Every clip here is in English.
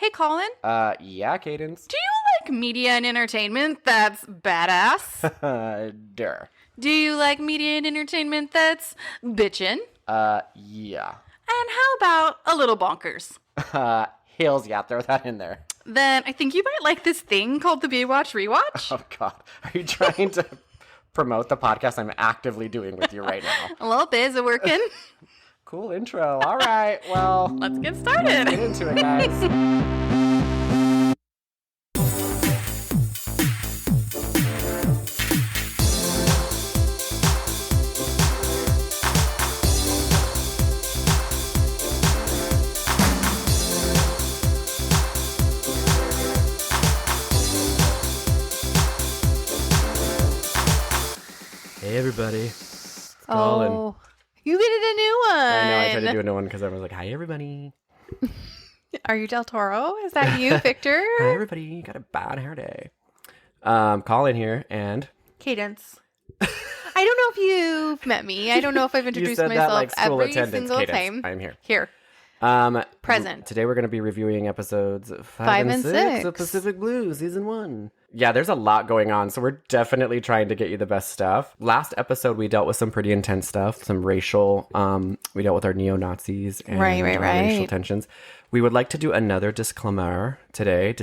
Hey, Colin. Yeah, Cadence. Do you like media and entertainment that's badass? Durr. Do you like media and entertainment that's bitchin'? Yeah. And how about a little bonkers? Hills, yeah, throw that in there. Then I think you might like this thing called the Bewatch Rewatch. Oh, God. Are you trying to promote the podcast I'm actively doing with you right now? A little bit. Is it working? Cool intro. All right, well. Let's get started. Let's get into it, guys. Hey, everybody. Colin. Oh, you get a new one. I know, I tried to do a new one because I was like, hi, everybody. Are you Del Toro? Is that you, Victor? Hi, everybody. Got a bad hair day. Colin here, and... Cadence. I don't know if you've met me. I don't know if I've introduced myself like school every attendance, single Cadence. time. I'm here. Here. Present. Today we're going to be reviewing episodes 5 and 6 of Pacific Blue, Season 1. Yeah, there's a lot going on, so we're definitely trying to get you the best stuff. Last episode, we dealt with some pretty intense stuff, some racial, we dealt with our neo-Nazis and racial tensions. We would like to do another disclaimer today,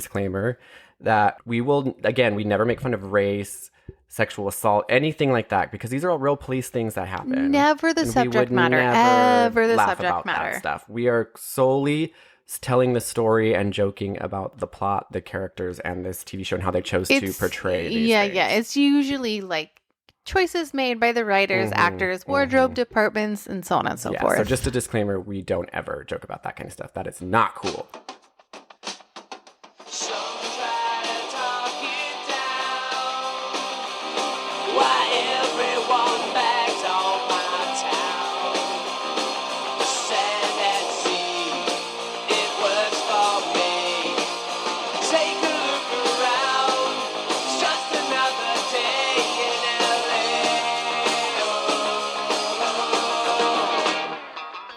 that we will, again, we never make fun of race, sexual assault, anything like that, because these are all real police things that happen. Never the subject matter. Ever the subject matter. That stuff. We are solely telling the story and joking about the plot, the characters, and this TV show and how they chose to portray these things. Yeah. It's usually like choices made by the writers, actors, wardrobe departments, and so on and so forth. So just a disclaimer, we don't ever joke about that kind of stuff. That is not cool.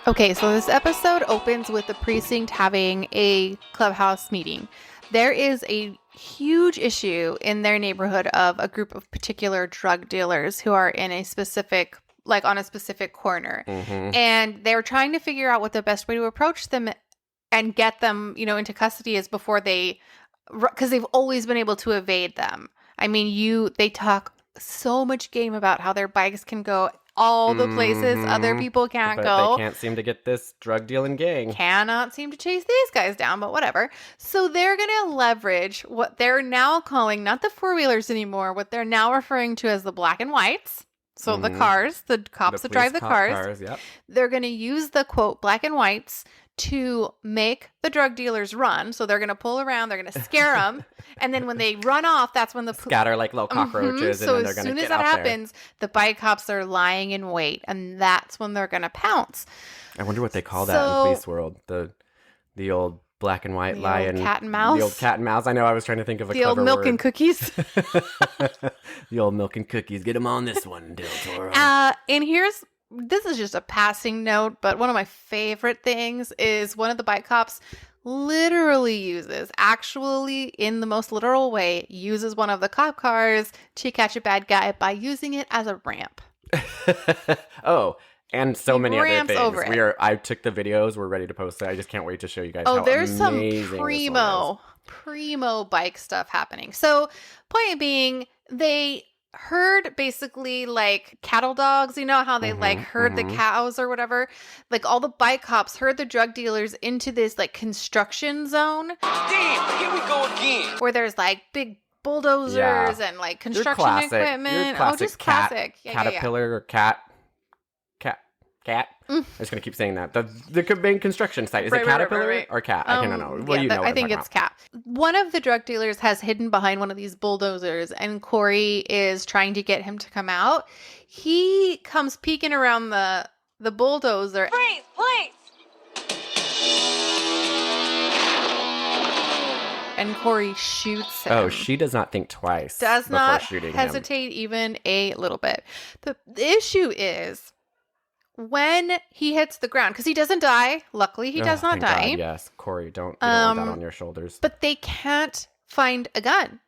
Okay, so this episode opens with the precinct having a clubhouse meeting. There is a huge issue in their neighborhood of a group of particular drug dealers who are in a specific, like on a specific corner. And they're trying to figure out what the best way to approach them and get them, into custody is before because they've always been able to evade them. I mean, they talk so much game about how their bikes can go all the places other people can't go. They can't seem to get this drug dealing gang. Cannot seem to chase these guys down, but whatever. So they're going to leverage what they're now calling, not the four-wheelers anymore, what they're now referring to as the black and whites. So the cars, the cops that drive the cars. Yep. They're going to use the, quote, black and whites to make the drug dealers run. So they're going to pull around, they're going to scare them. And then when they run off, that's when the... Scatter like little cockroaches, and then they're going to get out there. So as soon as that happens, the bike cops are lying in wait, and that's when they're going to pounce. I wonder what they call that in police world. The old black and white lion. Cat and mouse. The old cat and mouse. I know, I was trying to think of a clever word. The old milk word. and cookies. The old milk and cookies. Get them on this one, Del Toro. And this is just a passing note, but one of my favorite things is one of the bike cops actually in the most literal way, uses one of the cop cars to catch a bad guy by using it as a ramp. Oh, and so many other things. Over I took the videos. We're ready to post it. I just can't wait to show you guys. Oh, there's some primo bike stuff happening. So, point being, they herd basically like cattle dogs, how they herd the cows or whatever. Like all the bike cops herd the drug dealers into this like construction zone. Damn, here we go again. Where there's like big bulldozers and like construction equipment. Just classic. Caterpillar or cat. I'm just gonna keep saying that. The main construction site is it Caterpillar or cat? I don't know. Well, I think it's cat. One of the drug dealers has hidden behind one of these bulldozers, and Corey is trying to get him to come out. He comes peeking around the bulldozer. Freeze, please. And Corey shoots him. Oh, she does not think twice. Does not shooting hesitate even a little bit. The issue is, when he hits the ground, because he doesn't die. Luckily, he does not thank die. God, yes, Corey, you don't want that on your shoulders. But they can't find a gun.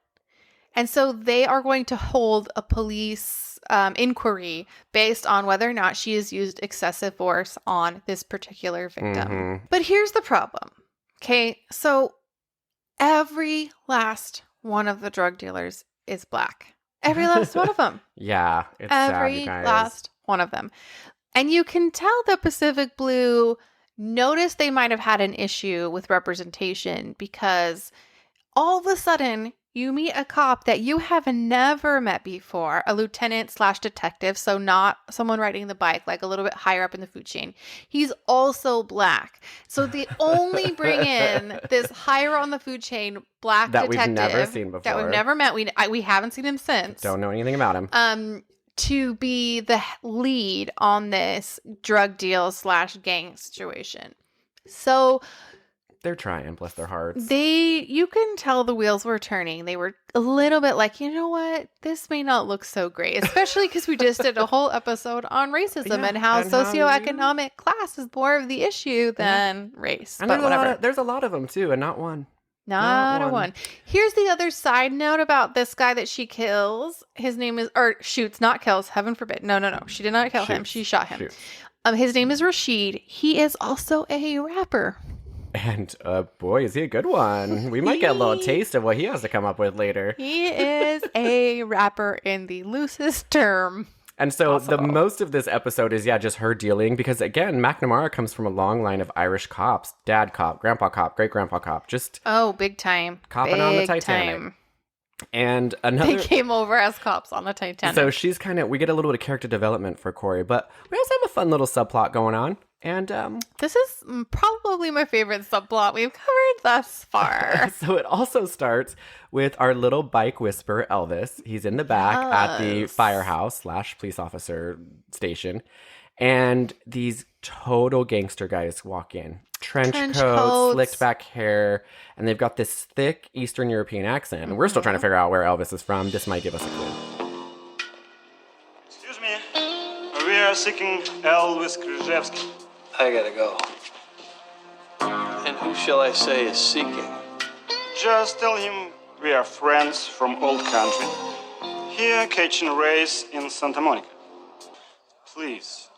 And so they are going to hold a police inquiry based on whether or not she has used excessive force on this particular victim. Mm-hmm. But here's the problem. Okay, so every last one of the drug dealers is black. Every last one of them. Yeah, it's sad, Every you guys. last one of them. And you can tell the Pacific Blue noticed they might have had an issue with representation because all of a sudden you meet a cop that you have never met before, a lieutenant/detective, so not someone riding the bike, like a little bit higher up in the food chain. He's also black. So they only bring in this higher on the food chain black that detective. We've never seen before. That we've never met. We haven't seen him since. Don't know anything about him. To be the lead on this drug deal / gang situation. So they're trying, bless their hearts. You can tell the wheels were turning. They were a little bit like, you know what? This may not look so great, especially because we just did a whole episode on racism and how socioeconomic class is more of the issue than race. And but whatever. There's a lot of them too, and not one. Not a one. Here's the other side note about this guy that she kills. His name is, or shoots, not kills. Heaven forbid. No. She did not kill him. She shot him. His name is Rashid. He is also a rapper. And boy, is he a good one. We might get a little taste of what he has to come up with later. He is a rapper in the loosest term. And so possible. the most of this episode is, just her dealing. Because again, McNamara comes from a long line of Irish cops. Dad cop, grandpa cop, great-grandpa cop. Just big time. Copping on the Titanic. Time. And another... They came over as cops on the Titanic. So she's we get a little bit of character development for Corey. But we also have a fun little subplot going on. And this is probably my favorite subplot we've covered thus far. So it also starts with our little bike whisperer, Elvis. He's in the back at the firehouse / police officer station. And these total gangster guys walk in. Trench coats, slicked back hair. And they've got this thick Eastern European accent. And we're still trying to figure out where Elvis is from. This might give us a clue. Excuse me. We are seeking Elvis Krzyzewski. I gotta go. And who shall I say is seeking? Just tell him we are friends from old country. Here, catching race in Santa Monica. Please,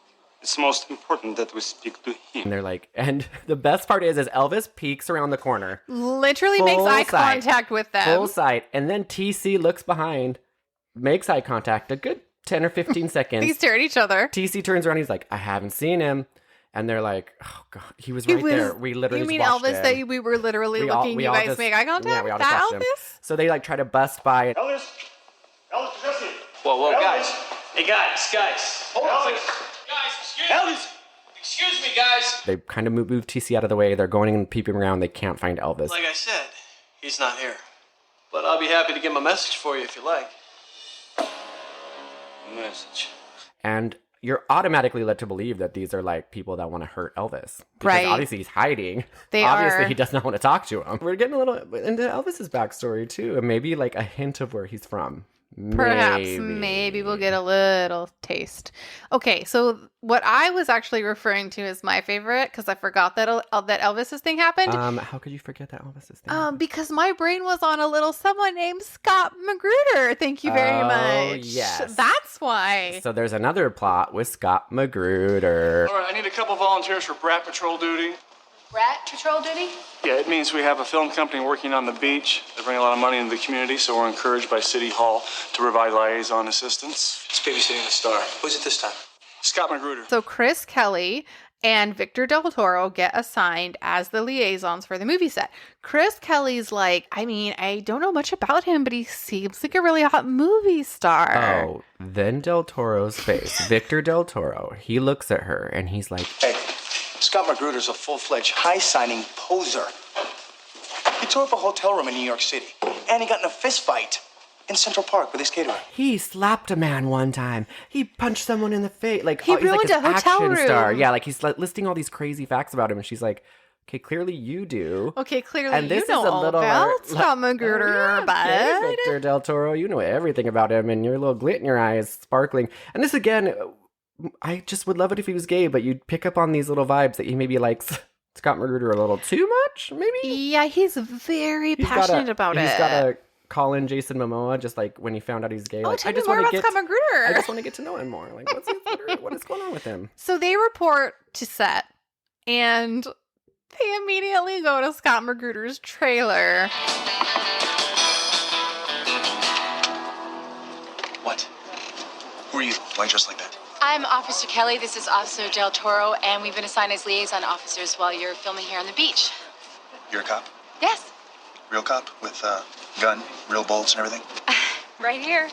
it's most important that we speak to him. And they're like, and the best part is Elvis peeks around the corner. Literally makes eye contact with them. Full sight. And then TC looks behind, makes eye contact, a good 10 or 15 seconds. They stare at each other. TC turns around, he's like, I haven't seen him. And they're like, oh, God, he was right there. We literally You mean just watched Elvis him. that we were literally looking, you guys make eye contact? Yeah, we all that just watched Elvis? him. So they try to bust by. Elvis Krzyzewski. Whoa, Elvis. guys. Hey, guys. Hold on. Guys, excuse me, guys. They kind of move TC out of the way. They're going and peeping around. They can't find Elvis. Like I said, he's not here. But I'll be happy to give him a message for you if you like. Message. And you're automatically led to believe that these are like people that want to hurt Elvis. Because right. obviously he's hiding. Obviously he does not want to talk to him. We're getting a little into Elvis's backstory too. And maybe like a hint of where he's from. Perhaps, maybe we'll get a little taste. Okay, so what I was actually referring to is my favorite because I forgot that Elvis's thing happened. How could you forget that Elvis's thing happened? Because my brain was on a little someone named Scott Magruder. Thank you very much. Yes. That's why. So there's another plot with Scott Magruder. All right, I need a couple volunteers for brat patrol duty. Brat patrol duty? Yeah, it means we have a film company working on the beach. They bring a lot of money into the community, so we're encouraged by City Hall to provide liaison assistance. It's babysitting the star. Who's it this time? Scott Magruder. So Chris Kelly and Victor Del Toro get assigned as the liaisons for the movie set. Chris Kelly's like, I don't know much about him, but he seems like a really hot movie star. Oh, then Del Toro's face. Victor Del Toro, he looks at her and he's like, Hey, Scott Magruder's a full-fledged high-signing poser. He tore up a hotel room in New York City, and he got in a fist fight in Central Park with his caterer. he slapped a man one time. He punched someone in the face. Like He he's like ruined this a hotel action room. star. Yeah, like he's listing all these crazy facts about him, and she's like, "Okay, clearly you do." Okay, clearly And this you know is a all little about Scott Magruder, okay, bud. Victor Del Toro, you know everything about him, and your little glit in your eye is sparkling. And this again, I just would love it if he was gay, but you'd pick up on these little vibes that he maybe likes Scott Magruder a little too much, maybe? Yeah, he's very passionate about it. He's got to call in Jason Momoa just like when he found out he's gay. Oh, like, tell me more about Scott Magruder. I just want to get to know him more. Like, what is going on with him? So they report to set, and they immediately go to Scott Magruder's trailer. What? Who are you? Why dressed like that? I'm Officer Kelly. This is Officer Del Toro, and we've been assigned as liaison officers while you're filming here on the beach. You're a cop? Yes, Real cop with gun, real bullets and everything? right here.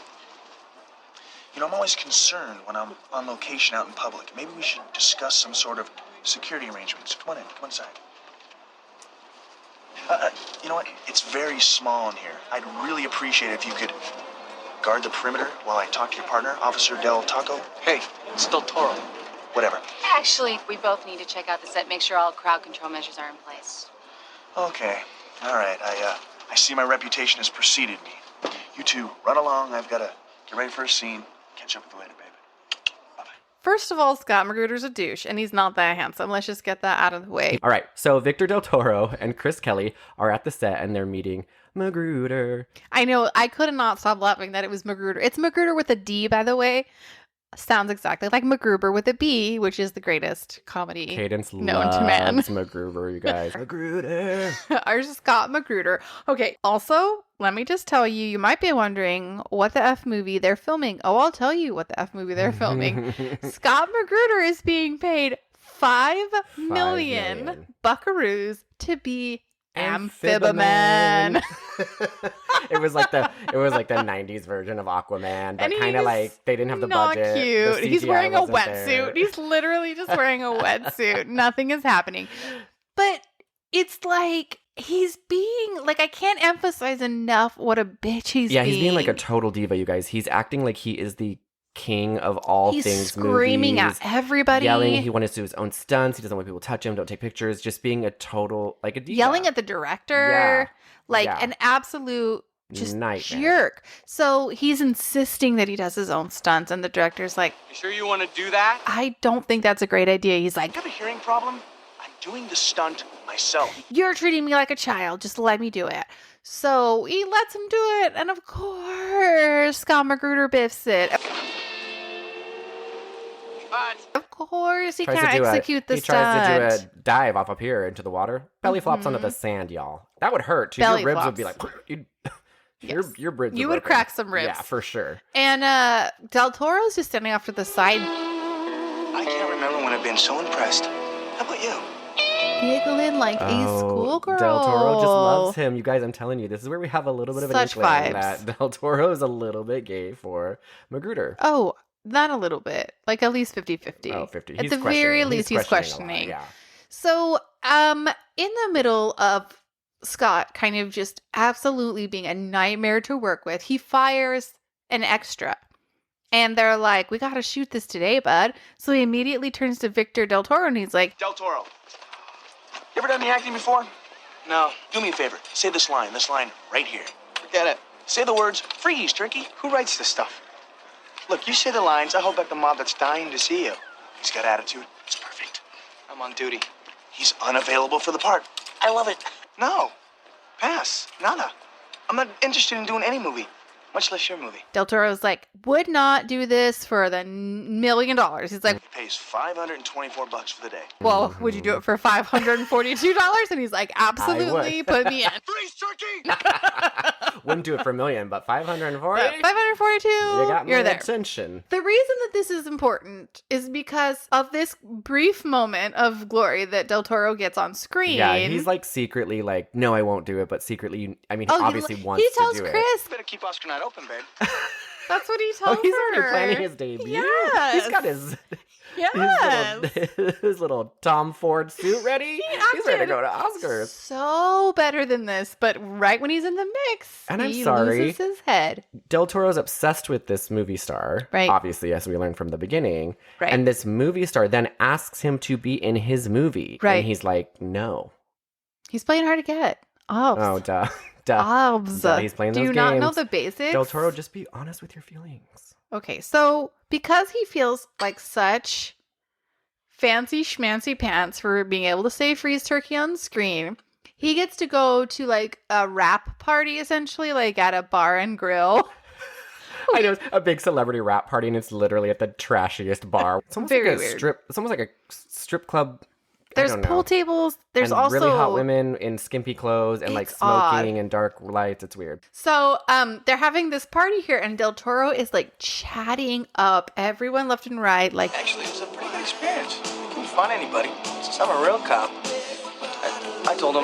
You know, I'm always concerned when I'm on location out in public. Maybe we should discuss some sort of security arrangements. Come on in. Come inside. You know what? It's very small in here. I'd really appreciate it if you could guard the perimeter while I talk to your partner, Officer Del Taco. Hey, it's Del Toro. Whatever. Actually, we both need to check out the set, make sure all crowd control measures are in place. Okay. All right. I see my reputation has preceded me. You two, run along. I've got to get ready for a scene. Catch up with you later, baby. Bye-bye. First of all, Scott Magruder's a douche, and he's not that handsome. Let's just get that out of the way. All right, so Victor Del Toro and Chris Kelly are at the set, and they're meeting Magruder. I know, I could not stop laughing that it was Magruder. It's Magruder with a D, by the way. Sounds exactly like MacGruber with a B, which is the greatest comedy Cadence known to man. loves MacGruber, you guys. Magruder. Our Scott Magruder. Okay, also, let me just tell you, you might be wondering what the F movie they're filming. Oh, I'll tell you what the F movie they're filming. Scott Magruder is being paid 5 million buckaroos to be Amphibaman. It was like the 90s version of Aquaman, but kind of like they didn't have the not budget. Cute. The He's CGI wearing a wasn't there. wetsuit. He's literally just wearing a wetsuit. Nothing is happening. But it's like he's being like, I can't emphasize enough what a bitch he's being. Yeah, he's being like a total diva, you guys. He's acting like he is the king of all he's things screaming movies, at everybody, yelling. He wants to do his own stunts. He doesn't want people to touch him, don't take pictures, just being a total like a diva. Yelling at the director, Yeah. an absolute just nightmare. jerk. So he's insisting that he does his own stunts, and the director's like, You sure you want to do that? I don't think that's a great idea. He's like, You have a hearing problem? I'm doing the stunt myself. you're treating me like a child. Just let me do it. So he lets him do it, and of course, Scott Magruder biffs it. Of course, he can't execute the He stunt. tries to do a dive off up here into the water. Belly flops onto the sand, y'all. That would hurt. Your Belly ribs would be flops. like, your Yes. ribs. You are would broken. crack some ribs. Yeah, for sure. And Del Toro's just standing off to the side, I can't remember when I've been so impressed. How about you? giggling like a schoolgirl. Del Toro just loves him. You guys, I'm telling you, this is where we have a little bit of an Such inkling vibes. that Del Toro is a little bit gay for Magruder. Oh, not a little bit. Like at least 50-50. Oh, 50. At He's the very least, he's a questioning. lot, yeah. So, in the middle of Scott kind of just absolutely being a nightmare to work with, he fires an extra. And they're like, we got to shoot this today, bud. So he immediately turns to Victor Del Toro and he's like, Del Toro. You ever done any acting before? No, Do me a favor. Say this line right here. forget it. Say the words, freeze, turkey. Who writes this stuff? Look, you say the lines, I hold back the mob that's dying to see you. He's got attitude. It's perfect. I'm on duty. He's unavailable for the part. I love it. No. Pass. Nada. I'm not interested in doing any movie, much less your movie. Del Toro's like, would not do this for the $1 million. He's like, He pays $524 for the day. well, would you do it for $542? And he's like, absolutely, put me in. Freeze, turkey! Wouldn't do it for $1 million, but 540? But 542, You got my you're there. attention. The reason that this is important is because of this brief moment of glory that Del Toro gets on screen. Yeah, he's like secretly like, no, I won't do it, but secretly, he obviously wants he to tells do it. Chris. Better keep Oscar night open, babe. That's what he tells Oh, he's her. already planning his debut. Yes. He's got his Yes. his little Tom Ford suit ready. He's ready to go to Oscars. So better than this, but right when he's in the mix, And I'm he sorry. loses his head. Del Toro's obsessed with this movie star. Right. Obviously, as we learned from the beginning. Right. And this movie star then asks him to be in his movie. Right. And he's like, no. He's playing hard to get. Oh, Oh, duh. Duh. Obs. Duh, he's playing Do those you not know games. the basics? Del Toro, just be honest with your feelings. Okay, so because he feels like such fancy schmancy pants for being able to say freeze turkey on screen, he gets to go to like a rap party essentially, like at a bar and grill. I know, it's a big celebrity rap party, and it's literally at the trashiest bar. It's almost Very like a weird. strip. It's almost like a strip club. There's pool tables. There's and also really hot women in skimpy clothes and like smoking and dark lights. It's weird. So they're having this party here, and Del Toro is like chatting up everyone left and right. Like, Actually, it was a pretty good experience. I couldn't find anybody. Since I'm a real cop, I told him,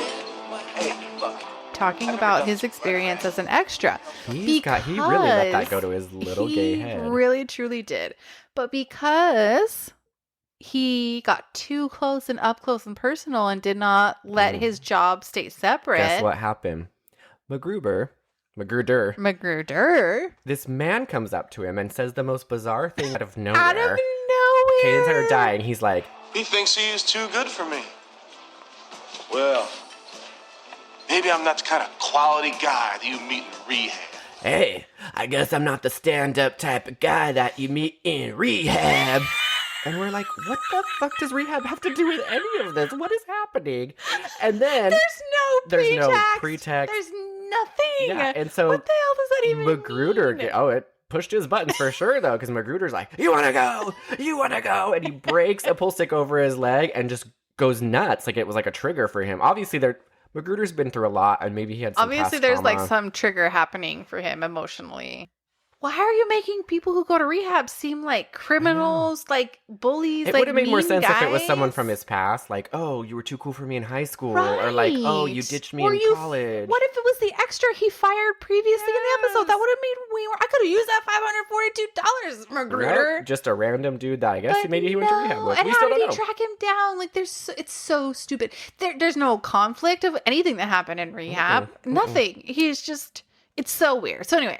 hey, look. talking about his experience as an extra. He really let that go to his little gay head. He really, truly did. But because he got too close and up close and personal and did not let his job stay separate. Guess what happened? Magruder. This man comes up to him and says the most bizarre thing out of nowhere. Out of nowhere. Caden's are dying. He's like, He thinks he is too good for me. Well, maybe I'm not the kind of quality guy that you meet in rehab. hey, I guess I'm not the stand-up type of guy that you meet in rehab. And we're like, what the fuck does rehab have to do with any of this? What is happening? And then There's no pretext. There's nothing. Yeah, and so what the hell does that even Magruder mean? It pushed his buttons for sure though, because Magruder's like, you want to go, and he breaks a pull stick over his leg and just goes nuts. Like it was like a trigger for him. Obviously, Magruder's been through a lot, and maybe he had some Obviously, past there's trauma. like some trigger happening for him emotionally. Why are you making people who go to rehab seem like criminals, like bullies? It like would have made more mean sense if it was guys? someone from his past, like, oh, you were too cool for me in high school, Right. or like, oh, you ditched me Or in you- college. What if it was the extra he fired previously in the episode? That would have made way more. I could have used that $542, Magruder. Nope, just a random dude that I guess But maybe he went to rehab with. And We how still did don't he know. track him down? Like, it's so stupid. There's no conflict of anything that happened in rehab. Nothing. He's just, it's so weird. So anyway,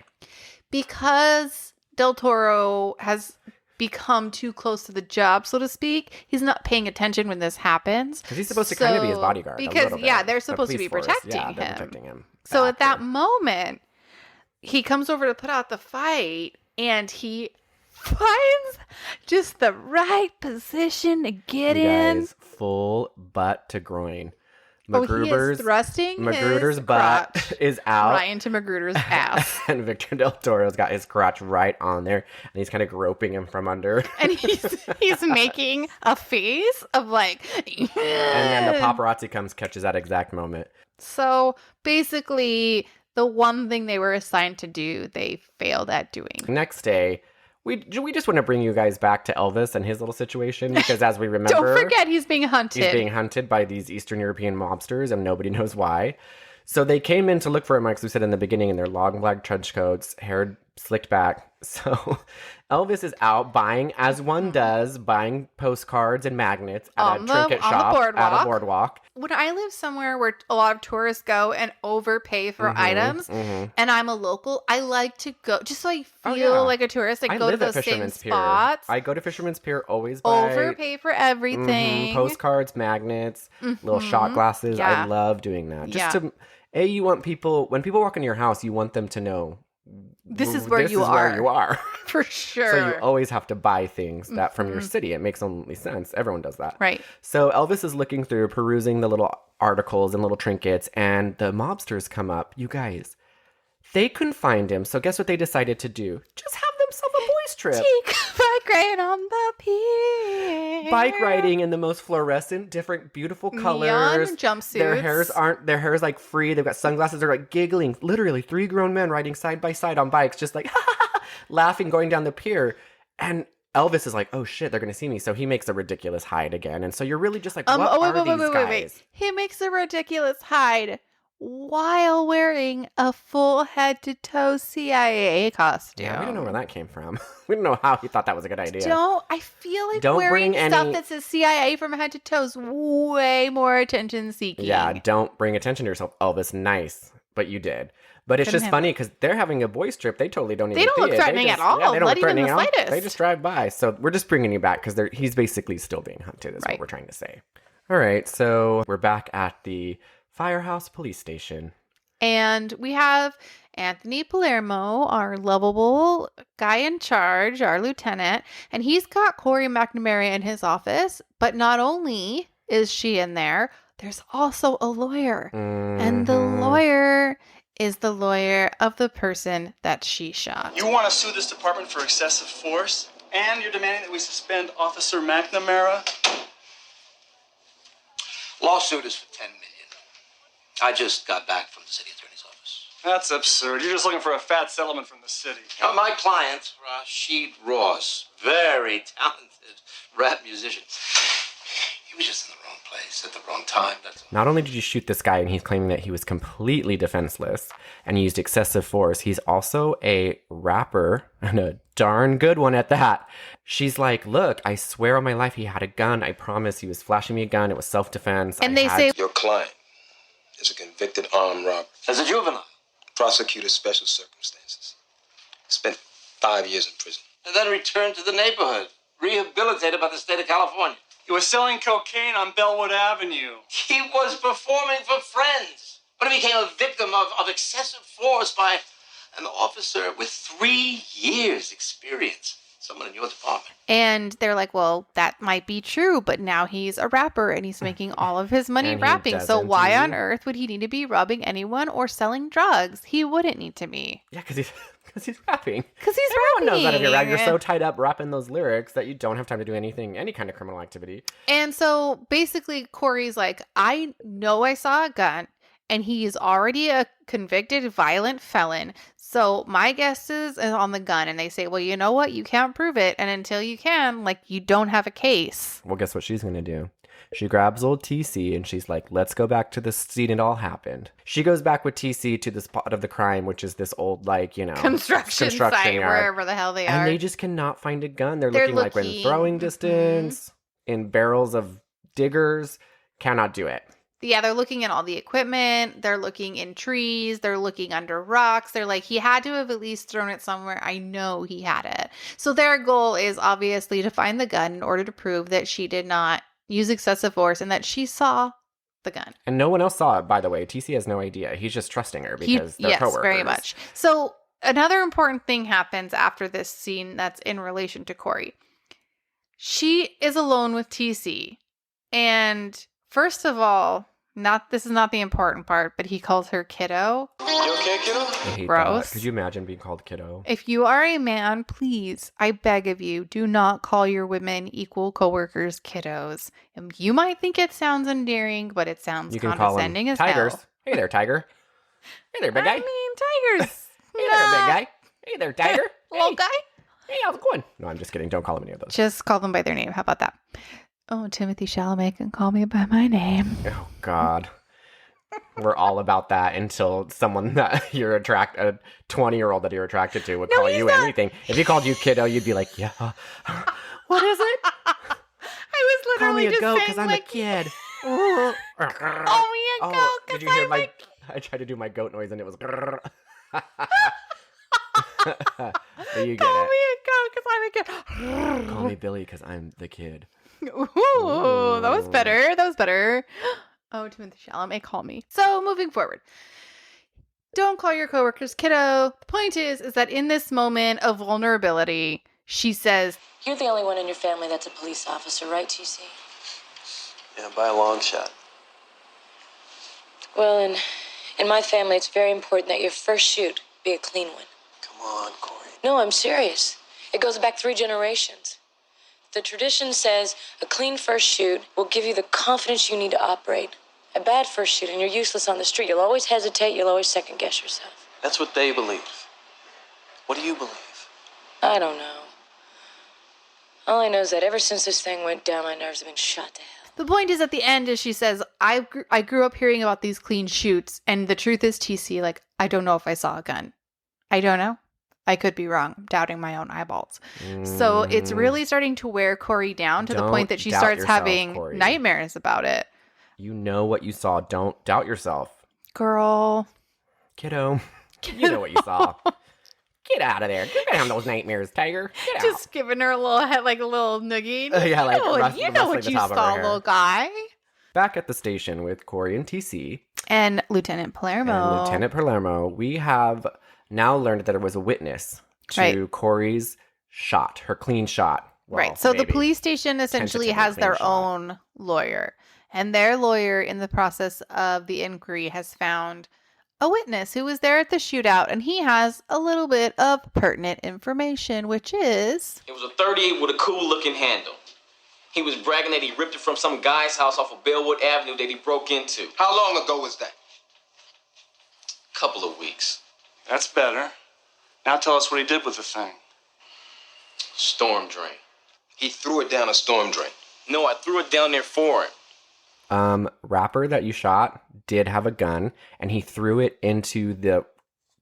because Del Toro has become too close to the job, so to speak, he's not paying attention when this happens. Because he's supposed to kind of be his bodyguard. Because, a little bit. they're The supposed to be police force, protecting they're him. protecting him. So at that moment, he comes over to put out the fight, and he finds just the right position to get You in. guys, full butt to groin. He is thrusting Magruder's his butt crotch is out. right into Magruder's ass. And Victor Del Toro's got his crotch right on there, and he's kind of groping him from under. And he's making a face of like, And then the paparazzi comes, catches that exact moment. So basically, the one thing they were assigned to do, they failed at doing. Next day, we just want to bring you guys back to Elvis and his little situation, because as we remember, Don't forget, he's being hunted. He's being hunted by these Eastern European mobsters, and nobody knows why. So they came in to look for him, like we said in the beginning, in their long black trench coats, hair slicked back. So Elvis is out buying, as one does, buying postcards and magnets at a trinket shop at a boardwalk. When I live somewhere where a lot of tourists go and overpay for items, and I'm a local, I like to go just so I feel like a tourist. I go to those same spots. I go to Fisherman's Pier, always buy overpay for everything. Postcards, magnets, little shot glasses. Yeah. I love doing that. Just to, you want people, when people walk into your house, you want them to know this is where you are. For sure. So you always have to buy things that from your city. It makes only sense. Everyone does that. Right. So Elvis is looking through, perusing the little articles and little trinkets, and the mobsters come up. You guys, they couldn't find him. So guess what they decided to do? Just have themselves a boys trip. Take a bike ride on the pier. Bike riding in the most fluorescent, different, beautiful colors. Neon jumpsuits. Their hair is like free. They've got sunglasses. They're like giggling. Literally 3 grown men riding side by side on bikes, just like laughing, going down the pier. And Elvis is like, oh shit, they're going to see me. So he makes a ridiculous hide again. And so you're really just like, what are these guys? He makes a ridiculous hide while wearing a full head-to-toe CIA costume. Yeah, we don't know where that came from. We don't know how he thought that was a good idea. I feel like Don't wearing bring stuff any- that says CIA from head to toe is way more attention-seeking. Yeah, don't bring attention to yourself, Elvis. Nice, but you did. But it's Couldn't just have funny because they're having a boys trip. They totally don't even They don't see look it. threatening just, at all, Yeah, they don't not look even the threatening at all. slightest. They just drive by. So we're just bringing you back because he's basically still being hunted is what we're trying to say. All right, so we're back at the Firehouse Police Station. And we have Anthony Palermo, our lovable guy in charge, our lieutenant, and he's got Corey Mcnamara in his office. But not only is she in there, there's also a lawyer. And the lawyer is the lawyer of the person that she shot. You want to sue this department for excessive force? And you're demanding that we suspend Officer McNamara? Lawsuit is for $10 million. I just got back from the city attorney's office. That's absurd. You're just looking for a fat settlement from the city. My client, Rashid Ross, very talented rap musician. He was just in the wrong place at the wrong time. That's all. Not only did you shoot this guy and he's claiming that he was completely defenseless and used excessive force, he's also a rapper and a darn good one at that. She's like, look, I swear on my life he had a gun. I promise he was flashing me a gun. It was self-defense. And they say, Your client is a convicted armed robber. As a juvenile. Prosecuted special circumstances. Spent 5 years in prison. And then returned to the neighborhood, rehabilitated by the state of California. He was selling cocaine on Bellwood Avenue. He was performing for friends, but he became a victim of excessive force by an officer with 3 years experience. Someone in your department. and they're like, well, that might be true, but now he's a rapper and he's making all of his money rapping. So why on earth would he need to be robbing anyone or selling drugs? He wouldn't need to be. Yeah, because he's rapping. Because he's Everyone rapping. knows that if you're rapping, you're so tied up rapping those lyrics that you don't have time to do anything, any kind of criminal activity. And so basically Corey's like, I know I saw a gun and he's already a convicted violent felon. So my guess is on the gun. And they say, well, you know what? You can't prove it. And until you can, like, you don't have a case. Well, guess what she's going to do? She grabs old TC and she's like, let's go back to the scene it all happened. She goes back with TC to the spot of the crime, which is this old, like, you know, construction site, yard. wherever the hell they are. And they just cannot find a gun. They're looking like in throwing distance, in barrels of diggers. Cannot do it. Yeah, they're looking at all the equipment. They're looking in trees. They're looking under rocks. They're like, he had to have at least thrown it somewhere. I know he had it. So their goal is obviously to find the gun in order to prove that she did not use excessive force and that she saw the gun. And no one else saw it, by the way. TC has no idea. He's just trusting her because they're coworkers. Yes, very much. So another important thing happens after this scene that's in relation to Corey. She is alone with TC. And first of all, this is not the important part, but he calls her kiddo. You okay, kiddo? I hate Gross. that. Could you imagine being called kiddo? If you are a man, please, I beg of you, do not call your women equal coworkers kiddos. And you might think it sounds endearing, but it sounds condescending as tigers. hell. Hey there, tiger. Hey there, big guy. I mean, tigers. Hey there, big guy. Hey there, tiger. Little guy. Hey, how's it going? No, I'm just kidding. Don't call him any of those. Just call them by their name. How about that? Oh, Timothy Chalamet can call me by my name. Oh, God. We're all about that until someone that a 20-year-old that you're attracted to would call you anything. If he called you kiddo, you'd be like, yeah. What is it? I was literally call me a just goat saying, because I'm like, a kid. call me a goat because did you hear I'm my? I tried to do my goat noise and it was. But you get call it. me a goat because I'm a kid. Call me Billy because I'm the kid. Ooh, that was better. That was better. Oh, Timothy Chalamet, call me. So, moving forward. Don't call your coworkers kiddo. The point is that in this moment of vulnerability, she says, You're the only one in your family that's a police officer, right, TC? Yeah, by a long shot. Well, in my family, it's very important that your first shoot be a clean one. Come on, Corey. No, I'm serious. It goes back 3 generations. The tradition says a clean first shoot will give you the confidence you need to operate. A bad first shoot and you're useless on the street. You'll always hesitate. You'll always second guess yourself. That's what they believe. What do you believe? I don't know. All I know is that ever since this thing went down, my nerves have been shot to hell. the point is at the end is she says, I grew up hearing about these clean shoots. And the truth is, TC, like, I don't know if I saw a gun. I don't know. I could be wrong. I'm doubting my own eyeballs. So it's really starting to wear Corey down to the point that she starts having nightmares about it. You know what you saw. Don't doubt yourself. Girl. Kiddo. You know what you saw. Get out of there. Get down those nightmares, tiger. Get out. Just giving her a little head, like a little noogie. Yeah, like you know what you saw, little guy. Back at the station with Corey and TC. And Lieutenant Palermo. We have now learned that there was a witness to Corey's shot, her clean shot. Well, right. So the police station essentially has their own lawyer. And their lawyer, in the process of the inquiry, has found a witness who was there at the shootout. And he has a little bit of pertinent information, which is... It was a 38 with a cool-looking handle. He was bragging that he ripped it from some guy's house off of Bellwood Avenue that he broke into. How long ago was that? Couple of weeks. That's better. Now tell us what he did with the thing. Storm drain. He threw it down a storm drain. No, I threw it down there for him. Rapper that you shot did have a gun, and he threw it into the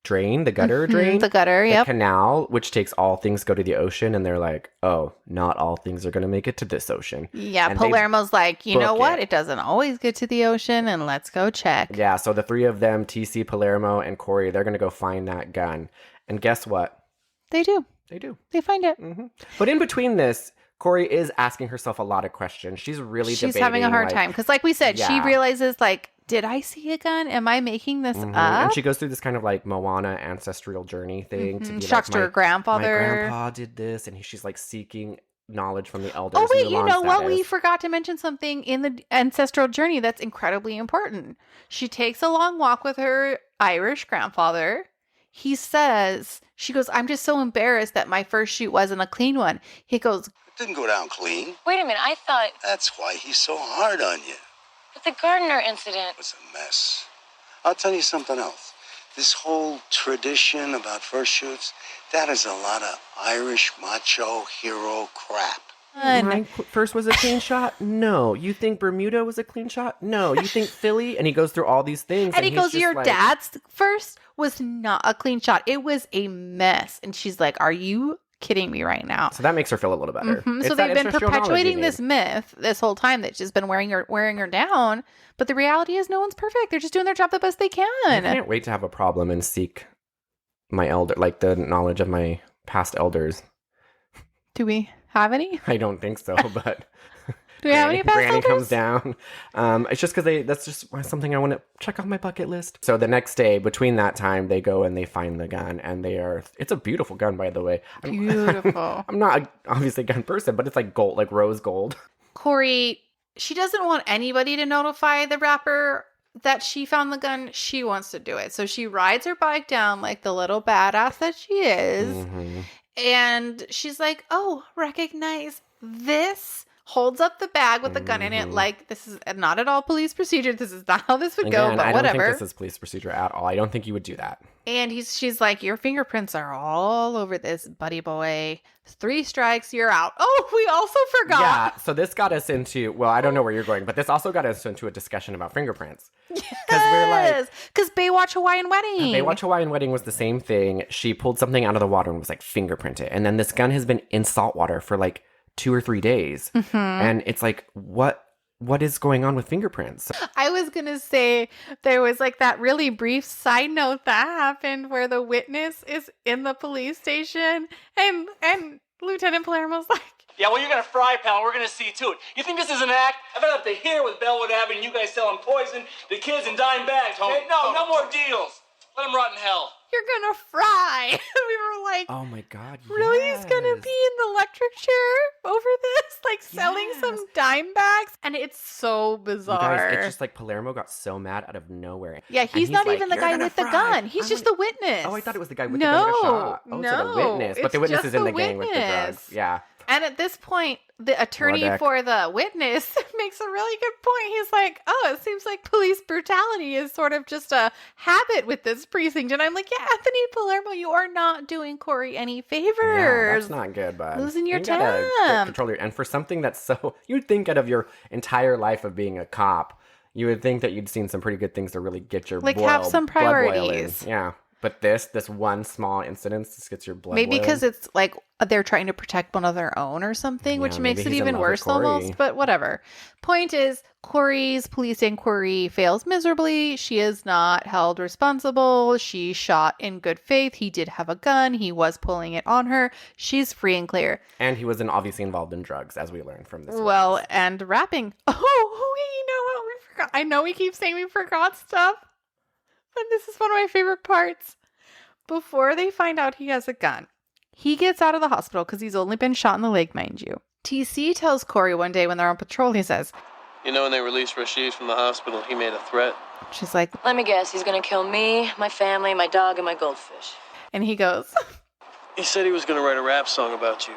drain, the gutter drain. The gutter, the canal, which takes all things go to the ocean, and they're like, oh, not all things are going to make it to this ocean. Yeah, and Palermo's like, you know what? It doesn't always get to the ocean, and let's go check. Yeah, so the three of them, TC, Palermo, and Corey, they're going to go find that gun. And guess what? They do. They find it. Mm-hmm. But in between this, Corey is asking herself a lot of questions. She's having a hard time. Because like we said, she realizes like, did I see a gun? Am I making this up? And she goes through this kind of like Moana ancestral journey thing. To be Talks to her grandfather. My grandpa did this. And she's like seeking knowledge from the elders. Oh, wait, you know what? We forgot to mention something in the ancestral journey that's incredibly important. She takes a long walk with her Irish grandfather. He says, she goes, I'm just so embarrassed that my first shoot wasn't a clean one. He goes, it didn't go down clean. Wait a minute, I thought... That's why he's so hard on you. But the gardener incident... It was a mess. I'll tell you something else. This whole tradition about first shoots, that is a lot of Irish macho hero crap. My first was a clean shot? No. You think Bermuda was a clean shot? No. You think Philly? And he goes through all these things. And he goes, your dad's first was not a clean shot. It was a mess. And she's like, are you kidding me right now? So that makes her feel a little better. So they've been perpetuating this myth this whole time that's just been wearing her down. But the reality is no one's perfect. They're just doing their job the best they can. I can't wait to have a problem and seek my the knowledge of my past elders. Do we have any? I don't think so, but do we have any past Granny elders? comes down. It's just because that's just something I want to check off my bucket list. So the next day, between that time, they go and they find the gun, and it's a beautiful gun, by the way. Beautiful. I'm not obviously a gun person, but it's like gold, like rose gold. Corey, she doesn't want anybody to notify the rapper that she found the gun. She wants to do it. So she rides her bike down like the little badass that she is. Mm-hmm. And she's like, oh, recognize this. Holds up the bag with the gun in it like this is not at all police procedure. This is not how this would go, but whatever. I don't think this is police procedure at all. I don't think you would do that. And she's like, your fingerprints are all over this, buddy boy. 3 strikes, you're out. Oh, we also forgot. Yeah, so this got us into, well, I don't know where you're going, but this also got us into a discussion about fingerprints. Yes, because Baywatch Hawaiian Wedding. Baywatch Hawaiian Wedding was the same thing. She pulled something out of the water and was like, fingerprint it. And then this gun has been in salt water for like 2 or 3 days. Mm-hmm. And it's like, what is going on with fingerprints? I was going to say there was like that really brief side note that happened where the witness is in the police station and Lieutenant Palermo's like, yeah, well, you're going to fry, pal. We're going to see to it. You think this is an act? I've been up to here with Bellwood Avenue, you guys selling poison, the kids in dime bags. Okay? No more deals. Let them rot in hell. You're going to fry. We were like, oh my God, really? He's going to be in the electric chair over this? Like selling some dime bags? And it's so bizarre. You guys, it's just like Palermo got so mad out of nowhere. Yeah, he's not even the guy with the gun. He's just the witness. Oh, I thought it was the guy with the gun that got shot. Oh, so the witness. But the witness is in the gang with the drugs. Yeah. And at this point, the attorney for the witness makes a really good point. He's like, oh, it seems like police brutality is sort of just a habit with this precinct. And I'm like, yeah, Anthony Palermo, you are not doing Corey any favors. Yeah, that's not good, bud. Losing your temper. Control and for something that's so, you'd think out of your entire life of being a cop, you would think that you'd seen some pretty good things to really get your have some priorities. Yeah. But this one small incident just gets your blood maybe because it's like they're trying to protect one of their own or something, which makes it even worse almost. But whatever. Point is, Corey's police inquiry fails miserably. She is not held responsible. She shot in good faith. He did have a gun. He was pulling it on her. She's free and clear. And he was obviously involved in drugs, as we learned from this. Well, and rapping. Oh, you know what forgot. I know we keep saying we forgot stuff, but this is one of my favorite parts. Before they find out he has a gun, he gets out of the hospital because he's only been shot in the leg, mind you. TC tells Corey one day when they're on patrol, he says, You know, when they released Rashid from the hospital, he made a threat. She's like, Let me guess, he's gonna kill me, my family, my dog, and my goldfish. And he goes, He said he was gonna write a rap song about you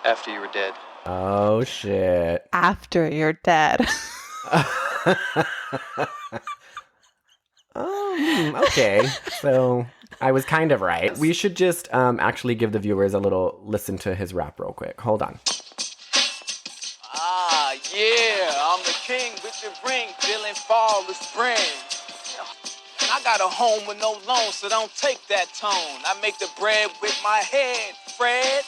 after you were dead. Oh, shit. After you're dead. Okay. So I was kind of right. We should just actually give the viewers a little listen to his rap real quick. Hold on. Ah, yeah, I'm the king with the ring, feeling fall the spring. I got a home with no loan, so don't take that tone. I make the bread with my head, Fred.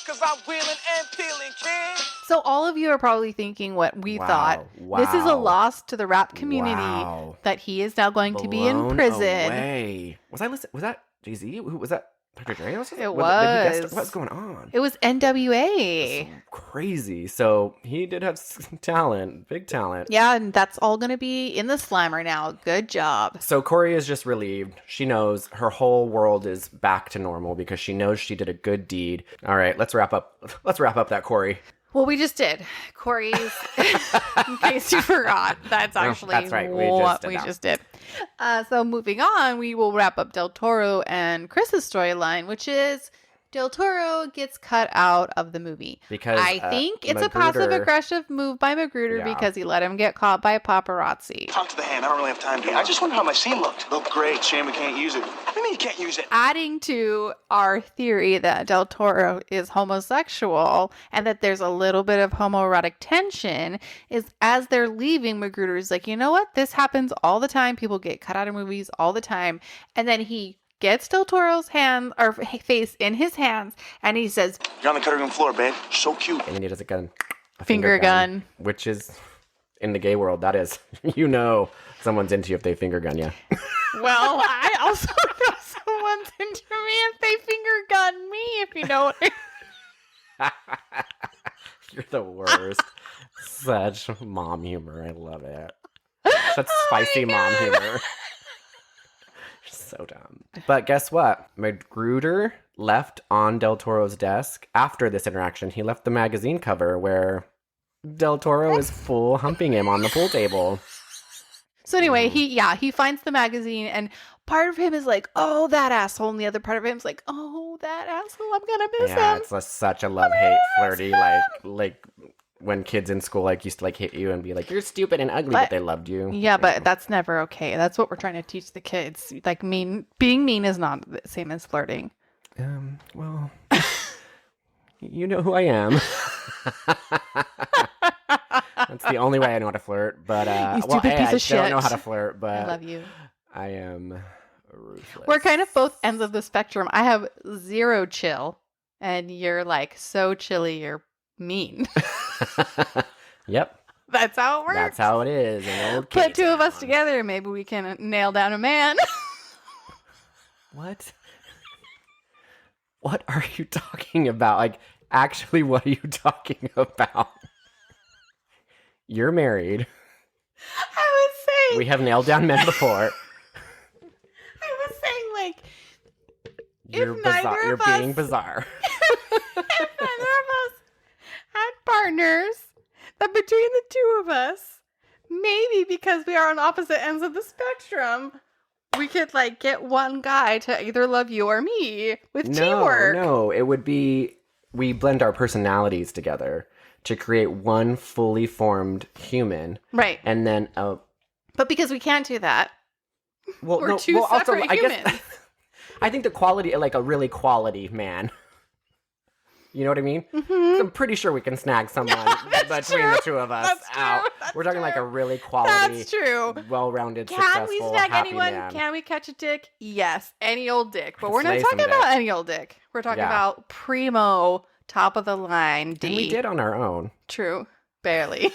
Cause I'm wheeling and peeling, kid. So all of you are probably thinking what we thought. Wow. This is a loss to the rap community that he is now going to be in prison. Away. Was that Jay-Z? Who was that? Dr. Dre? It What was. What's going on? It was NWA. That's crazy. So he did have some talent, big talent. Yeah, and that's all going to be in the Slimer now. Good job. So Corey is just relieved. She knows her whole world is back to normal because she knows she did a good deed. All right, let's wrap up that Corey. Well, we just did. Corey's, in case you forgot, that's actually that's right. what we just did. So moving on, we will wrap up Del Toro and Chris's storyline, which is Del Toro gets cut out of the movie. Because I think it's a Magruder- passive-aggressive move by Magruder because he let him get caught by paparazzi. Talk to the hand. I don't really have time to. I just wonder how my scene looked. Looked great. Shame we can't use it. What do you mean you can't use it? Adding to our theory that Del Toro is homosexual and that there's a little bit of homoerotic tension is as they're leaving, Magruder is like, you know what? This happens all the time. People get cut out of movies all the time. And then he gets Del Toro's hand or face in his hands and he says, You're on the cutting room floor, babe. So cute. And then he does a finger gun. Which is, in the gay world, that is, you know, someone's into you if they finger gun you. Well, I also know someone's into me if they finger gun me, if you know what I mean. You're the worst. Such mom humor. I love it. Such spicy mom humor. So dumb. But guess what? Magruder left on Del Toro's desk after this interaction. He left the magazine cover where Del Toro is full humping him on the pool table. So anyway, he finds the magazine and part of him is like, oh, that asshole. And the other part of him is like, oh, that asshole. I'm going to miss him. It's such a love-hate flirty, like when kids in school used to hit you and be like, you're stupid and ugly, but they loved you. Yeah, but that's never okay. That's what we're trying to teach the kids. Being mean is not the same as flirting. Well, you know who I am. That's the only way I know how to flirt. But you stupid piece of shit. I don't know how to flirt, but I love you. I am ruthless. We're kind of both ends of the spectrum. I have zero chill, and you're so chilly. You're mean. Yep. That's how it works. That's how it is. An old Put two of us together, maybe we can nail down a man. What? What are you talking about? Actually, what are you talking about? You're married. I was saying. We have nailed down men before. I was saying, you're bizarre. You're being bizarre. If neither of us had partners, that between the two of us, maybe because we are on opposite ends of the spectrum, we could get one guy to either love you or me with teamwork. No, it would be we blend our personalities together to create one fully formed human. Right. And then but because we can't do that. Well, we're two separate humans. I guess I think the quality a really quality man. You know what I mean? Mm-hmm. I'm pretty sure we can snag someone between the two of us out. We're talking a really quality, that's true, well-rounded, can successful, we snag happy anyone? man. Can we catch a dick? Yes, any old dick. But we're not talking about any old dick. We're talking about primo, top of the line D. And we did on our own. True, barely.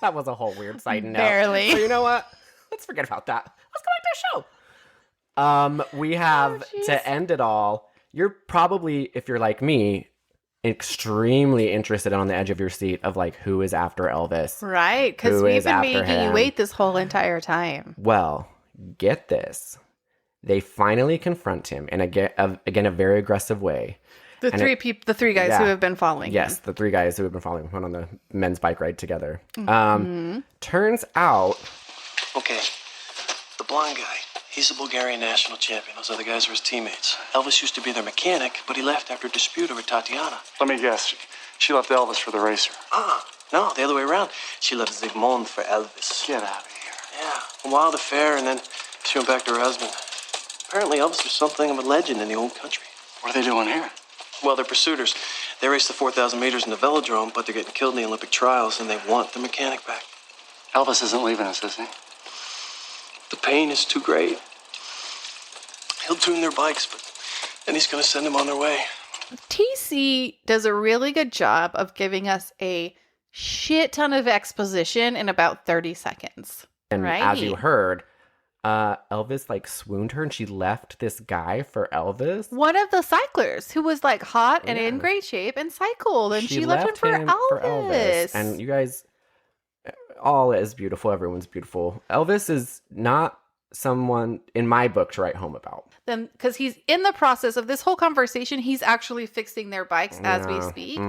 That was a whole weird side note. Barely. So you know what? Let's forget about that. Let's go back to the show. We have to end it all. You're probably, if you're like me, extremely interested and on the edge of your seat of like, who is after Elvis? Right, because we've been making you wait this whole entire time. Well, get this. They finally confront him in, again, a very aggressive way. The three guys who have been following him. Yes, the three guys who have been following him, went on the men's bike ride together. Turns out... Okay, the blonde guy, he's the Bulgarian national champion. Those other guys are his teammates. Elvis used to be their mechanic, but he left after a dispute over Tatiana. Let me guess. She left Elvis for the racer. No, the other way around. She left Zygmunt for Elvis. Get out of here. Yeah, a wild affair, and then she went back to her husband. Apparently, Elvis was something of a legend in the old country. What are they doing here? Well, they're pursuiters. They race the 4,000 meters in the velodrome, but they're getting killed in the Olympic trials, and they want the mechanic back. Elvis isn't leaving us, is he? The pain is too great. He'll tune their bikes, but then he's going to send them on their way. TC does a really good job of giving us a shit ton of exposition in about 30 seconds. And right? as you heard... Elvis like swooned her and she left this guy for Elvis. One of the cyclers who was like hot and in great shape and cycled, and she left him for Elvis. And you guys, all is beautiful. Everyone's beautiful. Elvis is not someone in my book to write home about. Then, because he's in the process of this whole conversation, he's actually fixing their bikes as we speak.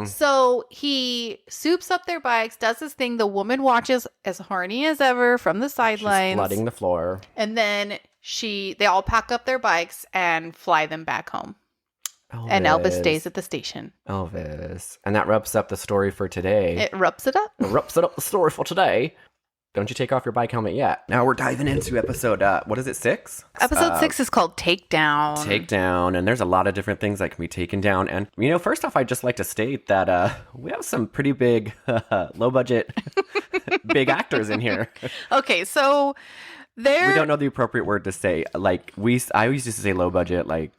So he soups up their bikes, does his thing. The woman watches as horny as ever from the sidelines. She's flooding the floor. And then they all pack up their bikes and fly them back home. And Elvis stays at the station. Elvis. And that wraps up the story for today. It wraps it up? It wraps it up the story for today. Don't you take off your bike helmet yet. Now we're diving into episode, what is it, 6? Episode 6 is called Takedown. Takedown, and there's a lot of different things that can be taken down. And, first off, I'd just like to state that we have some pretty big, low-budget, big actors in here. Okay, so we don't know the appropriate word to say. Like, I always used to say low-budget, like,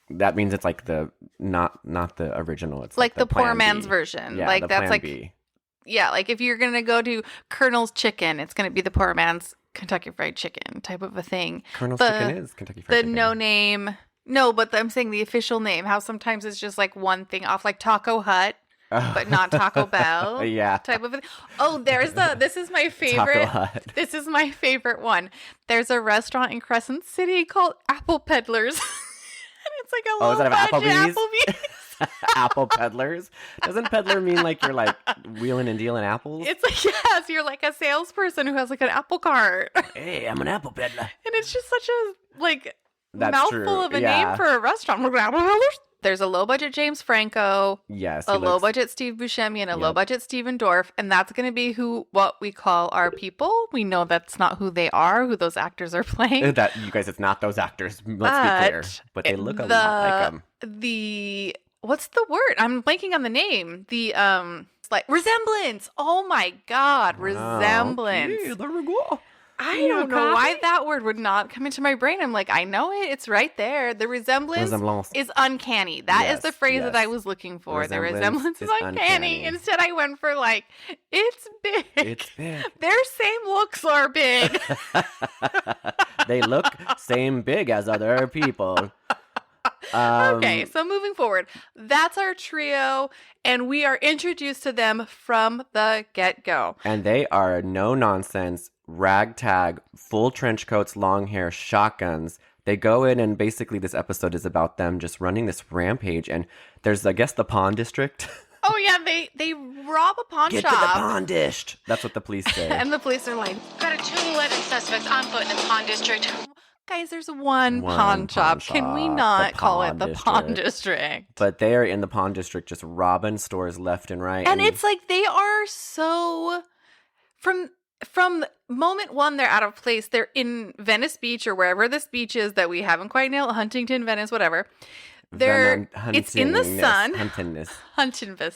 that means it's like the, not the original. It's like the poor Plan man's B. version. Yeah, like, the that's Plan like... B. Yeah, like if you're going to go to Colonel's Chicken, it's going to be the poor man's Kentucky Fried Chicken type of a thing. Colonel's Chicken is Kentucky Fried Chicken. The no name. No, but I'm saying the official name. How sometimes it's just like one thing off, like Taco Hut, but not Taco Bell. Yeah. Type of a thing. Oh, this is my favorite. Taco Hut. This is my favorite one. There's a restaurant in Crescent City called Apple Peddlers. And it's like a is that an Applebee's? Apple peddlers? Doesn't peddler mean like you're like wheeling and dealing apples? It's like, yes, you're like a salesperson who has like an apple cart. Hey, I'm an apple peddler. And it's just such a That's mouthful true. of a name for a restaurant. There's a low budget James Franco, yes, a low budget Steve Buscemi, and a low budget Steven Dorff, and that's going to be what we call our people. We know that's not who they are, who those actors are playing. That you guys, it's not those actors. Let's be clear, but they look a lot like them. What's the word? I'm blanking on the name. It's like resemblance. Oh my God, resemblance. Yeah, there we go. I don't know why that word would not come into my brain. I'm like, I know it. It's right there. The resemblance is uncanny. That is the phrase that I was looking for. The resemblance is uncanny. Instead, I went for like, it's big. It's big. Their same looks are big. They look same big as other people. Okay, so moving forward, that's our trio, and we are introduced to them from the get-go. And they are no-nonsense, ragtag, full trench coats, long hair, shotguns. They go in, and basically this episode is about them just running this rampage, and there's, I guess, the pawn district. Oh, yeah, they rob a pawn shop. Get to the pawn district. That's what the police say. And the police are like, Got a 211 suspects on foot in the Pawn District. guys, there's one pawn shop. Can we not call it the pawn district? But they are in the pawn district just robbing stores left and right. And it's like they are so... From moment one, they're out of place. They're in Venice Beach or wherever this beach is that we haven't quite nailed. Huntington, Venice, whatever. It's in the sun. Huntington.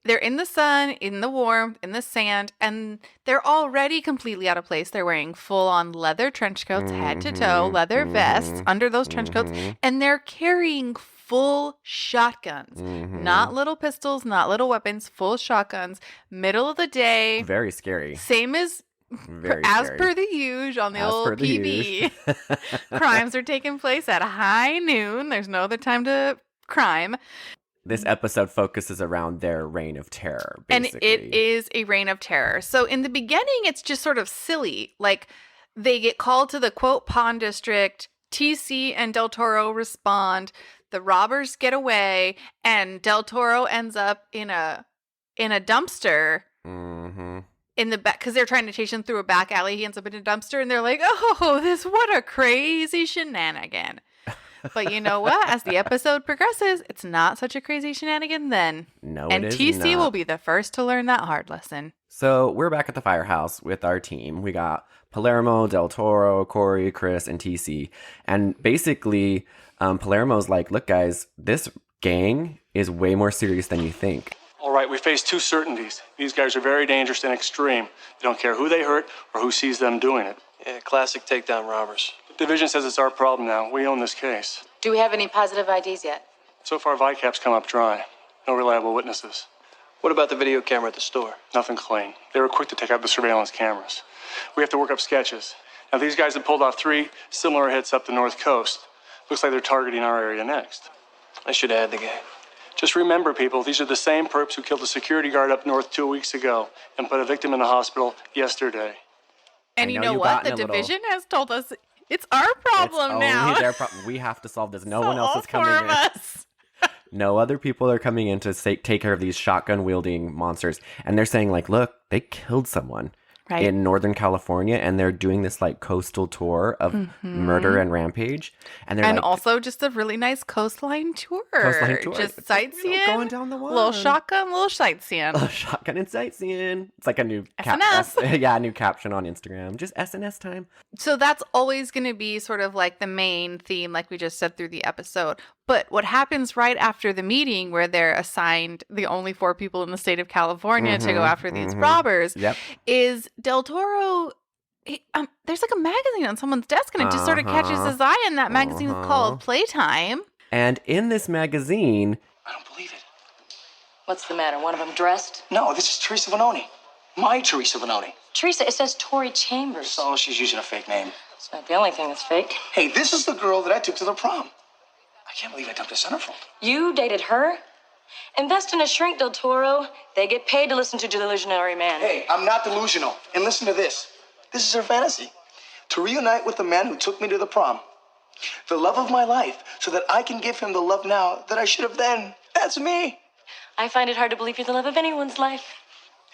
They're in the sun, in the warmth, in the sand, and they're already completely out of place. They're wearing full-on leather trench coats, head to toe, leather vests under those trench coats, and they're carrying full shotguns. Not little pistols, not little weapons, full shotguns. Middle of the day. Very scary. Same as per the usual on the old PB. Crimes are taking place at high noon. There's no other time to crime. This episode focuses around their reign of terror, basically. And it is a reign of terror. So in the beginning, it's just sort of silly. Like, they get called to the, quote, pawn district. TC and Del Toro respond. The robbers get away. And Del Toro ends up in a dumpster. Mm-hmm. In the back, because they're trying to chase him through a back alley. He ends up in a dumpster. And they're like, oh, what a crazy shenanigan. But you know what? As the episode progresses, it's not such a crazy shenanigan then. No, and it is TC not. will be the first to learn that hard lesson. So we're back at the firehouse with our team. We got Palermo, Del Toro, Corey, Chris, and TC. And basically, Palermo's like, look, guys, this gang is way more serious than you think. All right, we face two certainties. These guys are very dangerous and extreme. They don't care who they hurt or who sees them doing it. Yeah, classic takedown robbers. The division says it's our problem now. We own this case. Do we have any positive IDs yet? So far, VICAP's come up dry. No reliable witnesses. What about the video camera at the store? Nothing clean. They were quick to take out the surveillance cameras. We have to work up sketches. Now, these guys have pulled off 3 similar hits up the North Coast. Looks like they're targeting our area next. I should add the gang. Just remember, people, these are the same perps who killed a security guard up north 2 weeks ago and put a victim in the hospital yesterday. And you know what? The division has told us it's our problem now. Their problem. We have to solve this. No one else is coming in. No other people are coming in to take care of these shotgun-wielding monsters. And they're saying, like, look, they killed someone in Northern California, and they're doing this, like, coastal tour of murder and rampage. And they're also just a really nice coastline tour. Just sightseeing. Going down the one. Little shotgun, little sightseeing. Little shotgun and sightseeing. It's like a new new caption on Instagram. Just SNS time. So that's always going to be sort of like the main theme, like we just said through the episode. But what happens right after the meeting where they're assigned the only 4 people in the state of California to go after these robbers is Del Toro. There's like a magazine on someone's desk and it just sort of catches his eye, and that magazine is called Playtime. And in this magazine... I don't believe it. What's the matter? One of them dressed? No, this is Teresa Vanoni. My Teresa Vanoni. Teresa, it says Tori Chambers. So she's using a fake name. It's not the only thing that's fake. Hey, this is the girl that I took to the prom. I can't believe I dumped a centerfold. You dated her? Invest in a shrink, Del Toro. They get paid to listen to delusionary man. Hey, I'm not delusional. And listen to this. This is her fantasy. To reunite with the man who took me to the prom. The love of my life, so that I can give him the love now that I should have then. That's me. I find it hard to believe you're the love of anyone's life.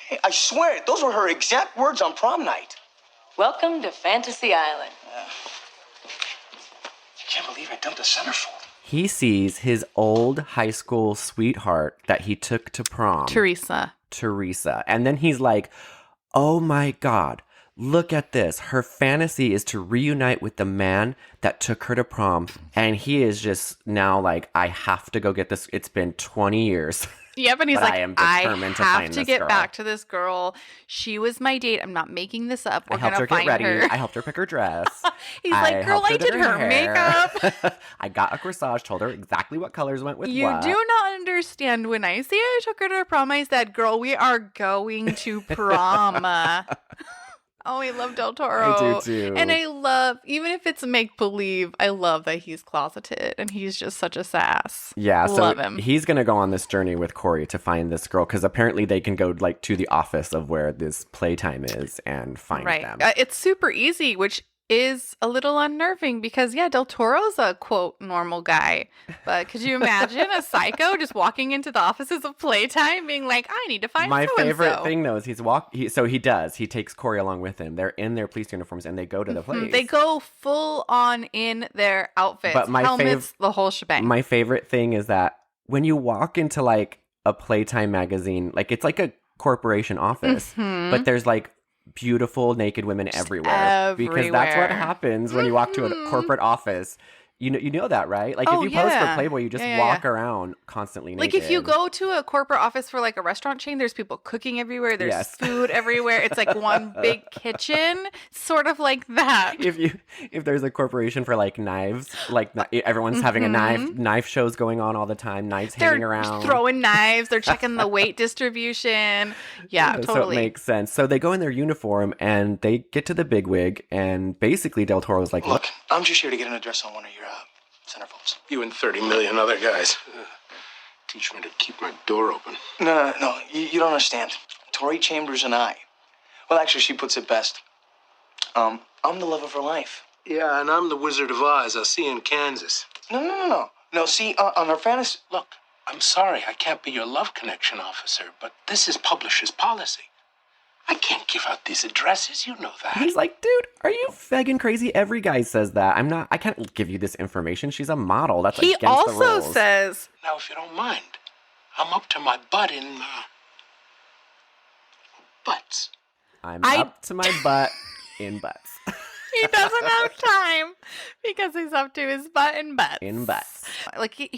Hey, I swear, those were her exact words on prom night. Welcome to Fantasy Island. I can't believe I dumped a centerfold. He sees his old high school sweetheart that he took to prom. Teresa. And then he's like, oh my God, look at this. Her fantasy is to reunite with the man that took her to prom. And he is just now like, I have to go get this. It's been 20 years. Yep, and he's like, I have to get girl. back to this girl. She was my date. I'm not making this up. We're I helped her get ready. I helped her pick her dress. He's like, girl, I did her makeup. I got a corsage, told her exactly what colors went with you what. You do not understand. When I say I took her to prom, I said, girl, we are going to prom. Oh, I love Del Toro. I do too. And I love, even if it's make-believe, I love that he's closeted and he's just such a sass. Yeah, so love him. He's going to go on this journey with Corey to find this girl because apparently they can go like to the office of where this Playtime is and find them. It's super easy, which is a little unnerving because, Del Toro's a, quote, normal guy. But could you imagine a psycho just walking into the offices of Playtime being like, I need to find My so-and-so. favorite thing, though, is he takes Corey along with him. They're in their police uniforms and they go to the place. They go full on in their outfits, but helmets, the whole shebang. My favorite thing is that when you walk into like a Playtime magazine, like it's like a corporation office, but there's like beautiful naked women everywhere because that's what happens when you walk to a corporate office. You know that, right? Like if you post for Playboy, you just walk around constantly naked. Like if you go to a corporate office for like a restaurant chain, there's people cooking everywhere. There's food everywhere. It's like one big kitchen, sort of like that. If there's a corporation for like knives, like everyone's having a knife shows going on all the time, knives hanging around. They're throwing knives. They're checking the weight distribution. Yeah, totally. So it makes sense. So they go in their uniform and they get to the bigwig and basically Del Toro's like, look, I'm just here to get an address on one of your centerfolds. You and 30 million other guys. Teach me to keep my door open. No. You don't understand. Tori Chambers and I. Well, actually, she puts it best. I'm the love of her life. Yeah, and I'm the Wizard of Oz. I'll see you in Kansas. No. No, see, on our fantasy... Look, I'm sorry I can't be your love connection officer, but this is publisher's policy. I can't give out these addresses, you know that. He's like, dude, are you fagging crazy? Every guy says that. I can't give you this information. She's a model. That's against the rules. He also says... Now, if you don't mind, I'm up to my butt in, butts. I'm up to my butt in butts. He doesn't have time because he's up to his butt in butts. In butts. Like, he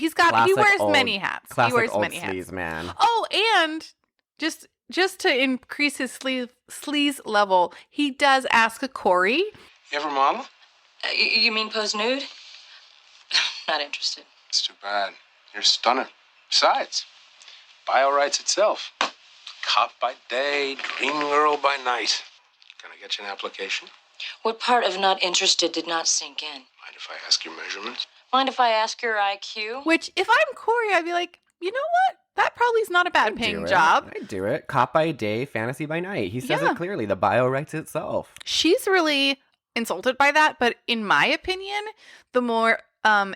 wears many hats. Classic He wears old many sleaze, hats. man. Oh, and just to increase his sleaze level, he does ask a Corey. You ever model? You mean pose nude? Not interested. It's too bad. You're a stunner. Besides, bio writes itself. Cop by day, dream girl by night. Can I get you an application? What part of not interested did not sink in? Mind if I ask your measurements? Mind if I ask your IQ? Which, if I'm Corey, I'd be like, you know what? That probably is not a bad paying job. I'd do it. Cop by day, fantasy by night. He says it clearly. The bio writes itself. She's really insulted by that, but in my opinion, the more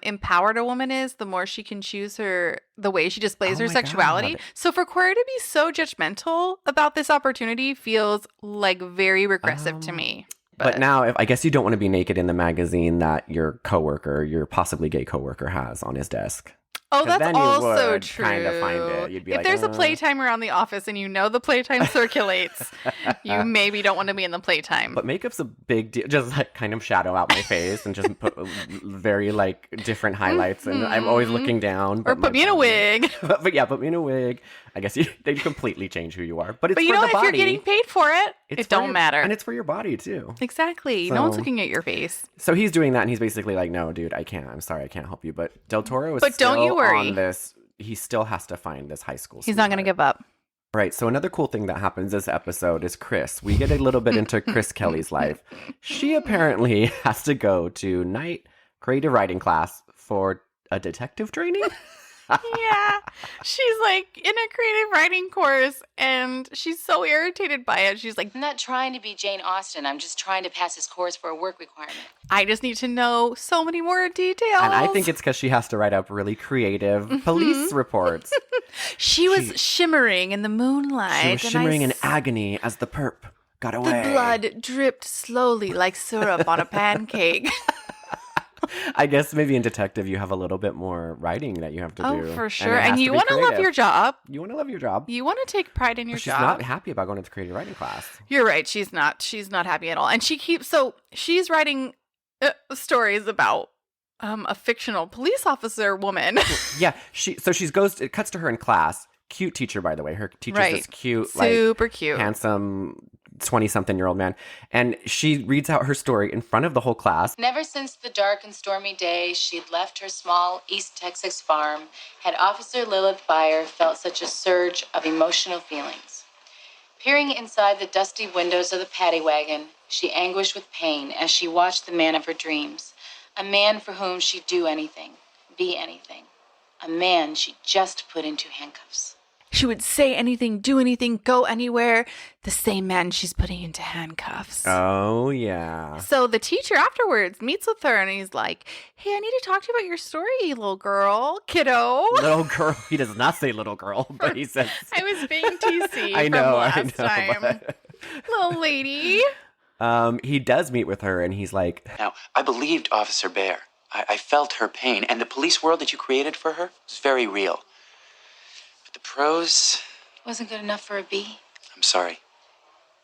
empowered a woman is, the more she can choose the way she displays her sexuality. God. So for Corey to be so judgmental about this opportunity feels like very regressive to me. But now, I guess you don't want to be naked in the magazine that your possibly gay coworker has on his desk. Oh, that's then you also would true. Kind of find it. You'd be if like, there's a playtime around the office and you know the playtime circulates, you maybe don't want to be in the playtime. But makeup's a big deal. Just like kind of shadow out my face and just put very like different highlights. And I'm always looking down. Or put me in a wig. But yeah, put me in a wig. I guess they completely change who you are. But it's you for know, the if body. you're getting paid for it, it don't matter. And it's for your body too. Exactly. So, no one's looking at your face. So he's doing that, and he's basically like, "No, dude, I can't. I'm sorry, I can't help you." But Del Toro is don't you worry. on this. He still has to find this high school. He's not going to give up. Right. So another cool thing that happens this episode is Chris. We get a little bit into Chris Kelly's life. She apparently has to go to night creative writing class for a detective training. Yeah, she's like in a creative writing course and she's so irritated by it. She's like, I'm not trying to be Jane Austen. I'm just trying to pass this course for a work requirement. I just need to know so many more details. And I think it's because she has to write up really creative police reports. She was shimmering in the moonlight. She was shimmering in agony as the perp got away. The blood dripped slowly like syrup on a pancake. I guess maybe in detective you have a little bit more writing that you have to do. Oh, for sure. And you want to love your job. You want to love your job. You want to take pride in your She's job. not happy about going to the creative writing class. You're right. She's not happy at all. And she's writing stories about a fictional police officer woman. Yeah. It cuts to her in class. Cute teacher, by the way. Her teacher's this cute, super cute, handsome 20-something-year-old man. And she reads out her story in front of the whole class. Never since the dark and stormy day she'd left her small East Texas farm had Officer Lilith Byer felt such a surge of emotional feelings. Peering inside the dusty windows of the paddy wagon, she anguished with pain as she watched the man of her dreams, a man for whom she'd do anything, be anything, a man she just put into handcuffs. She would say anything, do anything, go anywhere. The same man she's putting into handcuffs. Oh, yeah. So the teacher afterwards meets with her and he's like, hey, I need to talk to you about your story, little girl, kiddo. Little girl. He does not say little girl, but he says. I was being TC I know, from last time. But... Little lady. He does meet with her and he's like. Now, I believed Officer Bear. I felt her pain. And the police world that you created for her was very real. The prose wasn't good enough for a B. I'm sorry.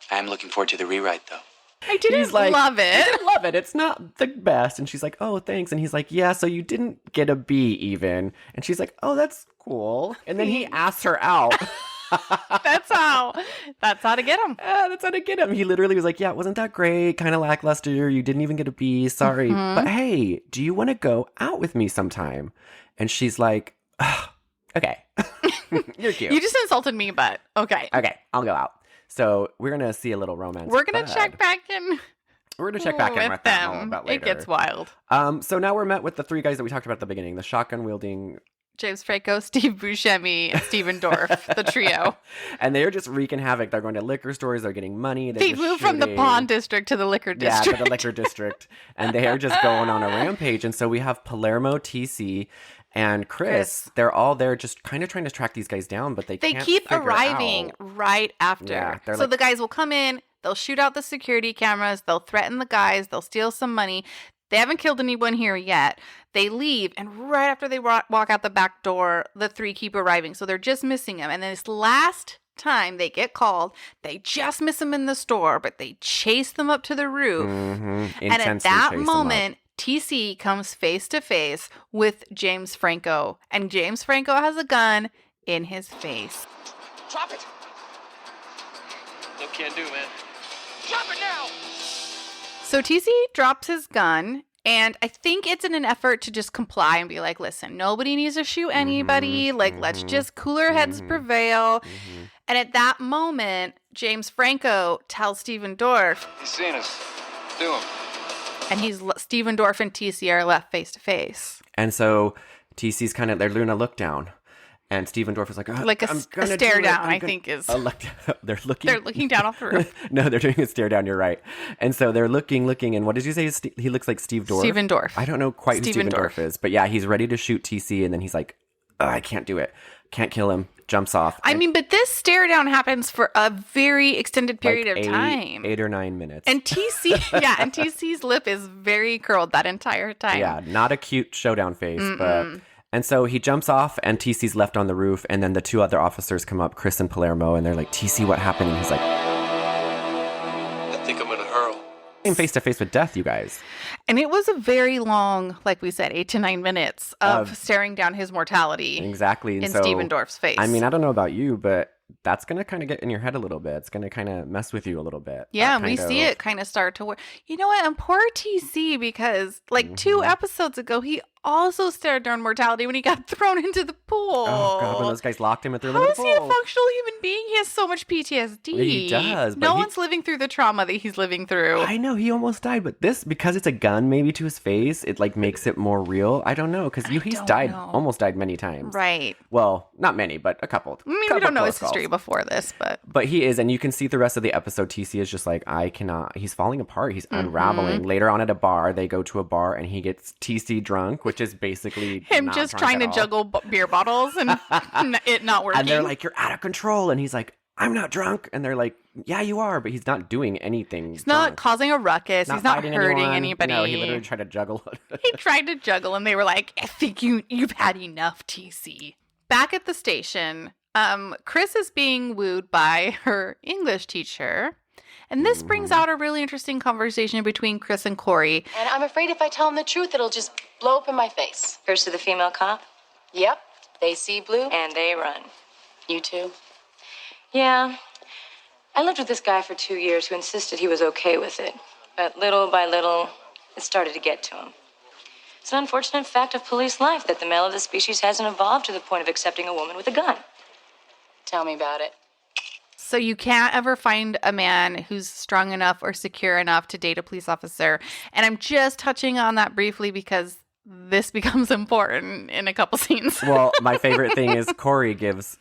I am looking forward to the rewrite, though. I didn't love it. I didn't love it. It's not the best. And she's like, oh, thanks. And he's like, yeah, so you didn't get a B even. And she's like, oh, that's cool. And then he asks her out. That's how to get him. That's how to get him. He literally was like, yeah, wasn't that great? Kind of lackluster. You didn't even get a B. Sorry. Mm-hmm. But hey, do you want to go out with me sometime? And she's like, okay. You're cute. You just insulted me, but okay. Okay, I'll go out. So we're going to see a little romance. We're going to check back in. We're going to check back in with them. It gets wild. So now we're met with the three guys that we talked about at the beginning. The shotgun wielding James Franco, Steve Buscemi, and Steven Dorff, the trio. And they're just wreaking havoc. They're going to liquor stores. They're getting money. They moved from the pawn district to the liquor district. Yeah, to the liquor district. And they are just going on a rampage. And so we have Palermo, TC, and Chris. They're all there just kind of trying to track these guys down, but they can't keep figure arriving out. right after. Yeah, so the guys will come in. They'll shoot out the security cameras. They'll threaten the guys. They'll steal some money. They haven't killed anyone here yet. They leave, and right after they walk out the back door, the three keep arriving. So they're just missing him. And then this last time they get called, they just miss him in the store, but they chase them up to the roof. Mm-hmm. And at that moment, TC comes face to face with James Franco, and James Franco has a gun in his face. Drop it! No can do, man. Drop it now! So TC drops his gun, and I think it's in an effort to just comply and be like, listen, nobody needs to shoot anybody. Let's just cooler heads prevail. And at that moment, James Franco tells Steven Dorff. He's seen us. Do him. And Steven Dorff and TC are left face to face. And so TC's they're doing a look down. And Steven Dorff is like a stare down, I think is. They're looking down off the roof. No, they're doing a stare down. You're right. And so they're looking. And what did you say? He looks like Steve Dorff? Steven Dorff. I don't know quite who Steven Dorff is. But yeah, he's ready to shoot TC. And then he's like, I can't do it. Can't kill him. Jumps off. But this stare down happens for a very extended period of time. 8 or 9 minutes. And TC's lip is very curled that entire time. Yeah, not a cute showdown face, but... And so he jumps off, and TC's left on the roof, and then the two other officers come up, Chris and Palermo, and they're like, TC, what happened? And he's like... I think I'm gonna hurl. Face to face with death, you guys. And it was a very long, like we said, 8 to 9 minutes of staring down his mortality. Exactly. In Steven Dorff's face. I mean, I don't know about you, but that's going to kind of get in your head a little bit. It's going to kind of mess with you a little bit. Yeah, and we see it kind of start to work. You know what? And poor TC, because 2 episodes ago, he also stared down mortality when he got thrown into the pool. Oh, God, when those guys locked him and threw him in the pool. How is he a functional human being? He has so much PTSD. He does. No one's living through the trauma that he's living through. I know, he almost died, but this, because it's a gun maybe to his face, it makes it more real. I don't know, because he's almost died many times. Right. Well, not many, but a couple. We don't know his history before this, but... But he is, and you can see the rest of the episode, TC is just like, I cannot, he's falling apart, he's unraveling. Later on at a bar, they go to a bar, and he gets TC drunk, which is basically him just trying to juggle beer bottles and it not working. And they're like, you're out of control, and he's like, I'm not drunk. And they're like, yeah, you are, but he's not doing anything. He's not causing a ruckus. He's not hurting anybody. No, he literally tried to juggle. He tried to juggle, and they were like, I think you've had enough, TC. Back at the station, Chris is being wooed by her English teacher. And this brings out a really interesting conversation between Chris and Corey. And I'm afraid if I tell him the truth, it'll just blow up in my face. First to the female cop? Yep. They see blue. And they run. You too? Yeah. I lived with this guy for 2 years who insisted he was okay with it. But little by little, it started to get to him. It's an unfortunate fact of police life that the male of the species hasn't evolved to the point of accepting a woman with a gun. Tell me about it. So you can't ever find a man who's strong enough or secure enough to date a police officer. And I'm just touching on that briefly because this becomes important in a couple scenes. Well, my favorite thing is Corey gives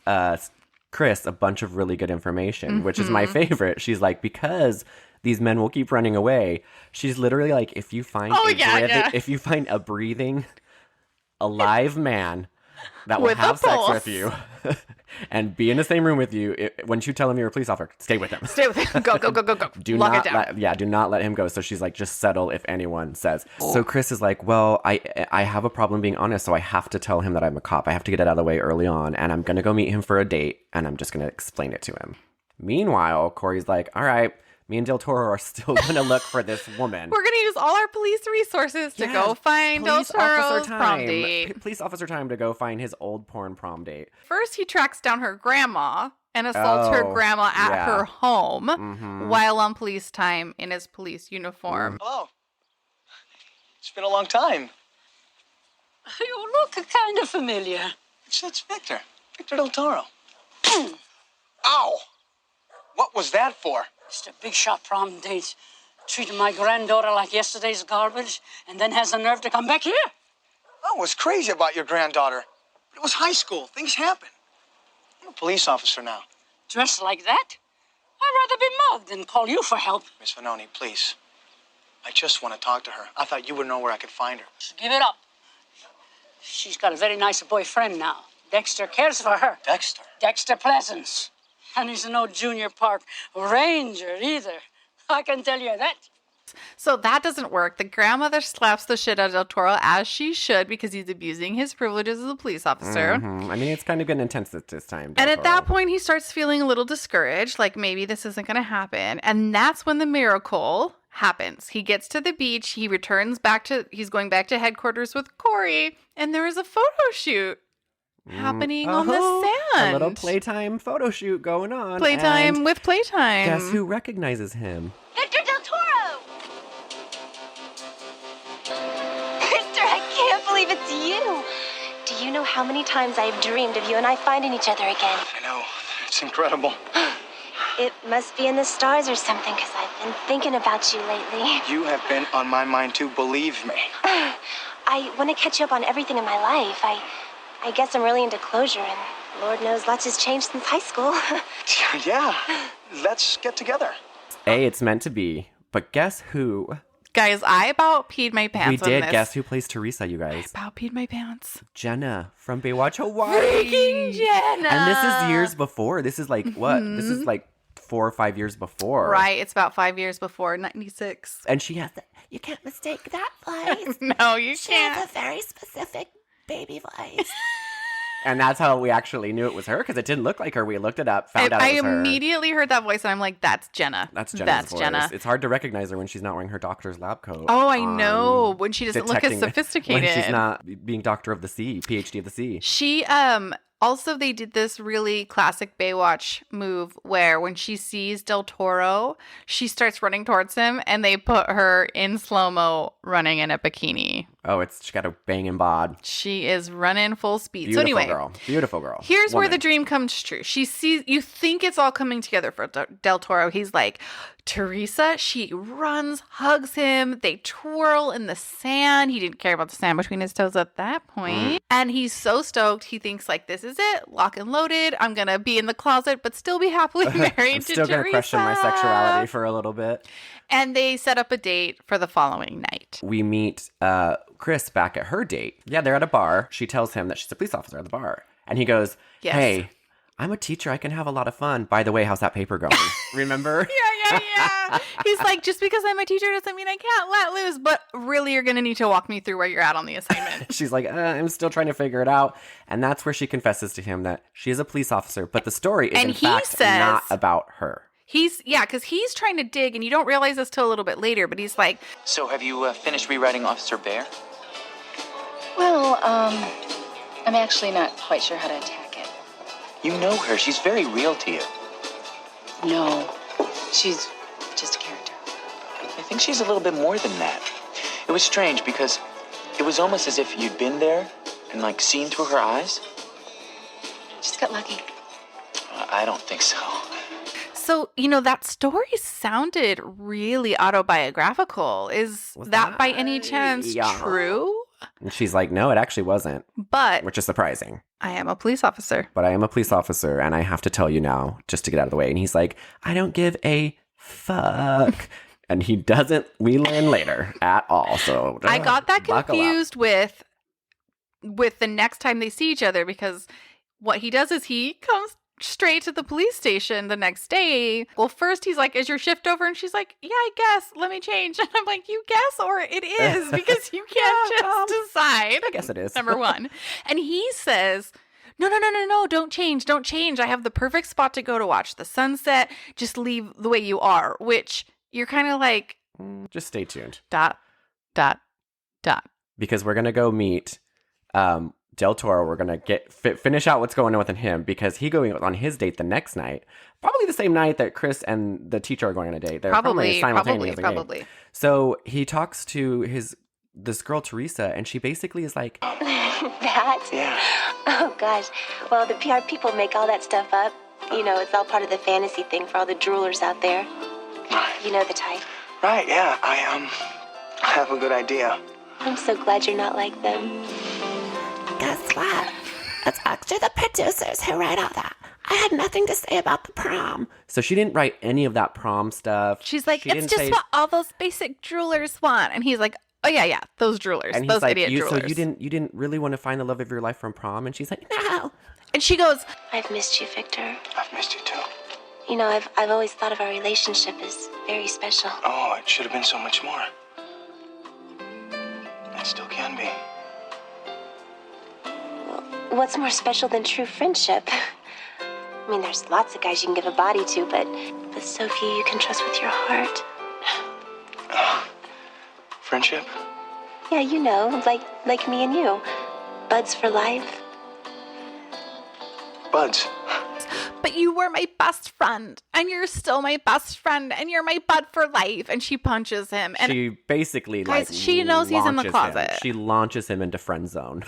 Chris a bunch of really good information, which is my favorite. She's like, because these men will keep running away. She's literally like, if you find if you find a breathing, alive man that will have sex with you and be in the same room with you, once you tell him you're a police officer, stay with him. Stay with him. Go. Do not let him go. So she's like, just settle if anyone says. So Chris is like, well, I have a problem being honest, so I have to tell him that I'm a cop. I have to get it out of the way early on, and I'm going to go meet him for a date, and I'm just going to explain it to him. Meanwhile, Corey's like, all right, me and Del Toro are still going to look for this woman. We're going to use all our police resources to go find Del Toro's prom date. Police officer time to go find his old porn prom date. First, he tracks down her grandma and assaults her grandma at her home while on police time in his police uniform. Hello. It's been a long time. You look kind of familiar. It's Victor. Victor Del Toro. Ow! What was that for? Just a big shot prom date. Treated my granddaughter like yesterday's garbage, and then has the nerve to come back here. I was crazy about your granddaughter. But it was high school. Things happen. I'm a police officer now. Dressed like that? I'd rather be mugged than call you for help. Miss Vanoni, please. I just want to talk to her. I thought you would know where I could find her. Just give it up. She's got a very nice boyfriend now. Dexter cares for her. Dexter? Dexter Pleasance. And he's no junior park ranger either. I can tell you that. So that doesn't work. The grandmother slaps the shit out of Del Toro, as she should, because he's abusing his privileges as a police officer. Mm-hmm. I mean, it's kind of getting intense at this time. And at that point, he starts feeling a little discouraged, like maybe this isn't going to happen. And that's when the miracle happens. He gets to the beach. He returns he's going back to headquarters with Corey, and there is a photo shoot happening on the sand. A little playtime photo shoot going on. Playtime with playtime. Guess who recognizes him? Victor Del Toro! Victor, I can't believe it's you. Do you know how many times I've dreamed of you and I finding each other again? I know. It's incredible. It must be in the stars or something, because I've been thinking about you lately. You have been on my mind too, believe me. I want to catch up on everything in my life. I guess I'm really into closure, and Lord knows lots has changed since high school. Yeah, let's get together. It's meant to be. But guess who? Guys, I about peed my pants. We did. Guess who plays Teresa, you guys? I about peed my pants. Jenna from Baywatch Hawaii. Freaking Jenna. And this is years before. This is like what? This is like 4 or 5 years before. Right. It's about 5 years before 96. And she has You can't mistake that voice. No, you she can't. She has a very specific baby voice. And that's how we actually knew it was her, because it didn't look like her. We looked it up, found out it was her. I immediately heard that voice, and I'm like, that's Jenna. That's Jenna's voice. Jenna. It's hard to recognize her when she's not wearing her doctor's lab coat. Oh, I know. When she doesn't look as sophisticated. When she's not being Doctor of the Sea, PhD of the Sea. She, also, they did this really classic Baywatch move where when she sees Del Toro, she starts running towards him, and they put her in slow-mo running in a bikini. Oh, she got a banging bod. She is running full speed. Beautiful so anyway, girl. Beautiful girl. Here's where the dream comes true. She sees, you think it's all coming together for Del Toro. He's like, Teresa, she runs, hugs him. They twirl in the sand. He didn't care about the sand between his toes at that point. And he's so stoked. He thinks like, this is it. Lock and loaded. I'm going to be in the closet, but still be happily married to Teresa. I'm still going to question my sexuality for a little bit. And they set up a date for the following night. We meet Chris back at her date. Yeah, they're at a bar. She tells him that she's a police officer at the bar. And he goes, yes. Hey, I'm a teacher. I can have a lot of fun. By the way, how's that paper going? Remember? Yeah. He's like, just because I'm a teacher doesn't mean I can't let loose. But really, you're going to need to walk me through where you're at on the assignment. She's like, I'm still trying to figure it out. And that's where she confesses to him that she is a police officer. But the story is, in fact, not about her. Because he's trying to dig, and you don't realize this till a little bit later, but he's like... So have you finished rewriting Officer Bear? Well, I'm actually not quite sure how to attack it. You know her. She's very real to you. No, she's just a character. I think she's a little bit more than that. It was strange because it was almost as if you'd been there and, like, seen through her eyes. Just got lucky. I don't think so. So, that story sounded really autobiographical. Is that by any chance true? And she's like, no, it actually wasn't. But... which is surprising. I am a police officer. But I am a police officer, and I have to tell you now, just to get out of the way. And he's like, I don't give a fuck. And he doesn't, we learn later, at all. So I got that confused with the next time they see each other, because what he does is he comes straight to the police station the next day. Well, first he's like, is your shift over? And she's like, yeah, I guess. Let me change. And I'm like, you guess or it is, because you can't just decide. I guess it is. Number one. And he says, no, don't change. I have the perfect spot to go to watch the sunset. Just leave the way you are, which you're kind of like. Just stay tuned. ... Because we're going to go meet Del Toro. We're going to finish out what's going on with him, because he's going on his date the next night. Probably the same night that Chris and the teacher are going on a date. They're probably simultaneously. So he talks to this girl, Teresa, and she basically is like... That? Yeah. Oh, gosh. Well, the PR people make all that stuff up. It's all part of the fantasy thing for all the droolers out there. Right. You know the type. Right, yeah. I have a good idea. I'm so glad you're not like them. Guess what? It's actually the producers who write all that. I had nothing to say about the prom. So she didn't write any of that prom stuff. She's like, She it's didn't just say- what all those basic droolers want. And he's like, oh, yeah, those droolers. And those he's like, idiot droolers. so you didn't really want to find the love of your life from prom? And she's like, No. And she goes, I've missed you, Victor. I've missed you too. You know, I've always thought of our relationship as very special. Oh, it should have been so much more. It still can be. What's more special than true friendship? I mean, there's lots of guys you can give a body to, but so few you can trust with your heart. Friendship? Yeah, you know, like me and you. Buds for life. Buds. but you were my best friend, and you're still my best friend, and you're my bud for life. And she punches him. And she basically, guys, like, she knows he's in the launches closet. him. She launches him into friend zone.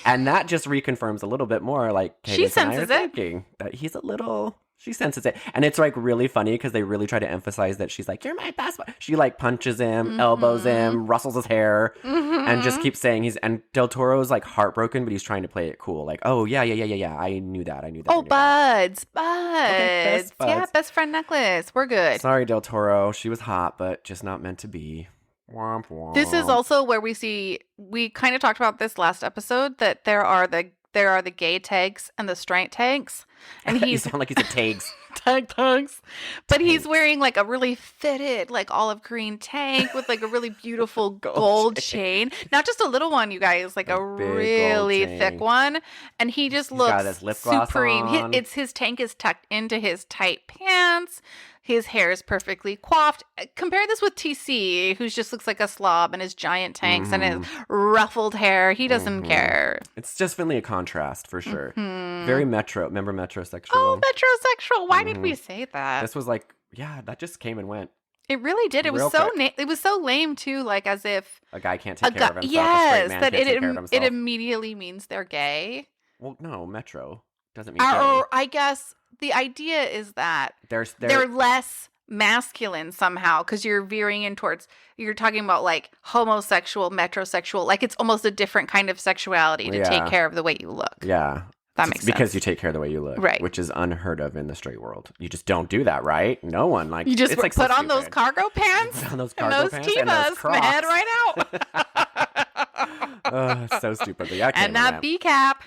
And that just reconfirms a little bit more, like, she Cadence and I are senses it. thinking that he's a little... She senses it. And it's, like, really funny because they really try to emphasize that she's like, you're my best friend. She, like, punches him, elbows him, rustles his hair, and just keeps saying he's... And Del Toro's, like, heartbroken, but he's trying to play it cool. Like, oh, yeah. I knew that. Oh, buds. Okay, best buds. Yeah, best friend necklace. We're good. Sorry, Del Toro. She was hot, but just not meant to be. Womp womp. This is also where we kind of talked about this last episode, that there are the gay tags and the straight tags, and You sound like you said tags. tags. But he's wearing like a really fitted, like olive green tank with like a really beautiful gold chain. Not just a little one, you guys, like a really thick one. And he just He's got looks his lip gloss supreme. on. His tank is tucked into his tight pants. His hair is perfectly coiffed. Compare this with TC, who just looks like a slob in his giant tanks and his ruffled hair. He doesn't care. It's definitely a contrast, for sure. Mhm. Very metro. Remember metrosexual? Oh, metrosexual. Why did we say that? This was like, yeah, that just came and went. It really did. It was Real so quick. it was so lame too, like as if A guy can't take a care guy, of himself. yes, a straight man that can't take care of himself. it immediately means they're gay. Well, no, metro doesn't mean Or gay. I guess the idea is that They're they're less masculine somehow, because you're veering in towards, you're talking about like homosexual, metrosexual, like it's almost a different kind of sexuality to take Yeah. care of the way you look. Yeah. That makes Because sense. you take care of the way you look. Right. Which is unheard of in the straight world. You just don't do that, right? No one. Like, You just it's like so put on those stupid. cargo pants Put on those and cargo those pants and those Tevas and head Crocs. right out. So stupid. But yeah, And that B cap.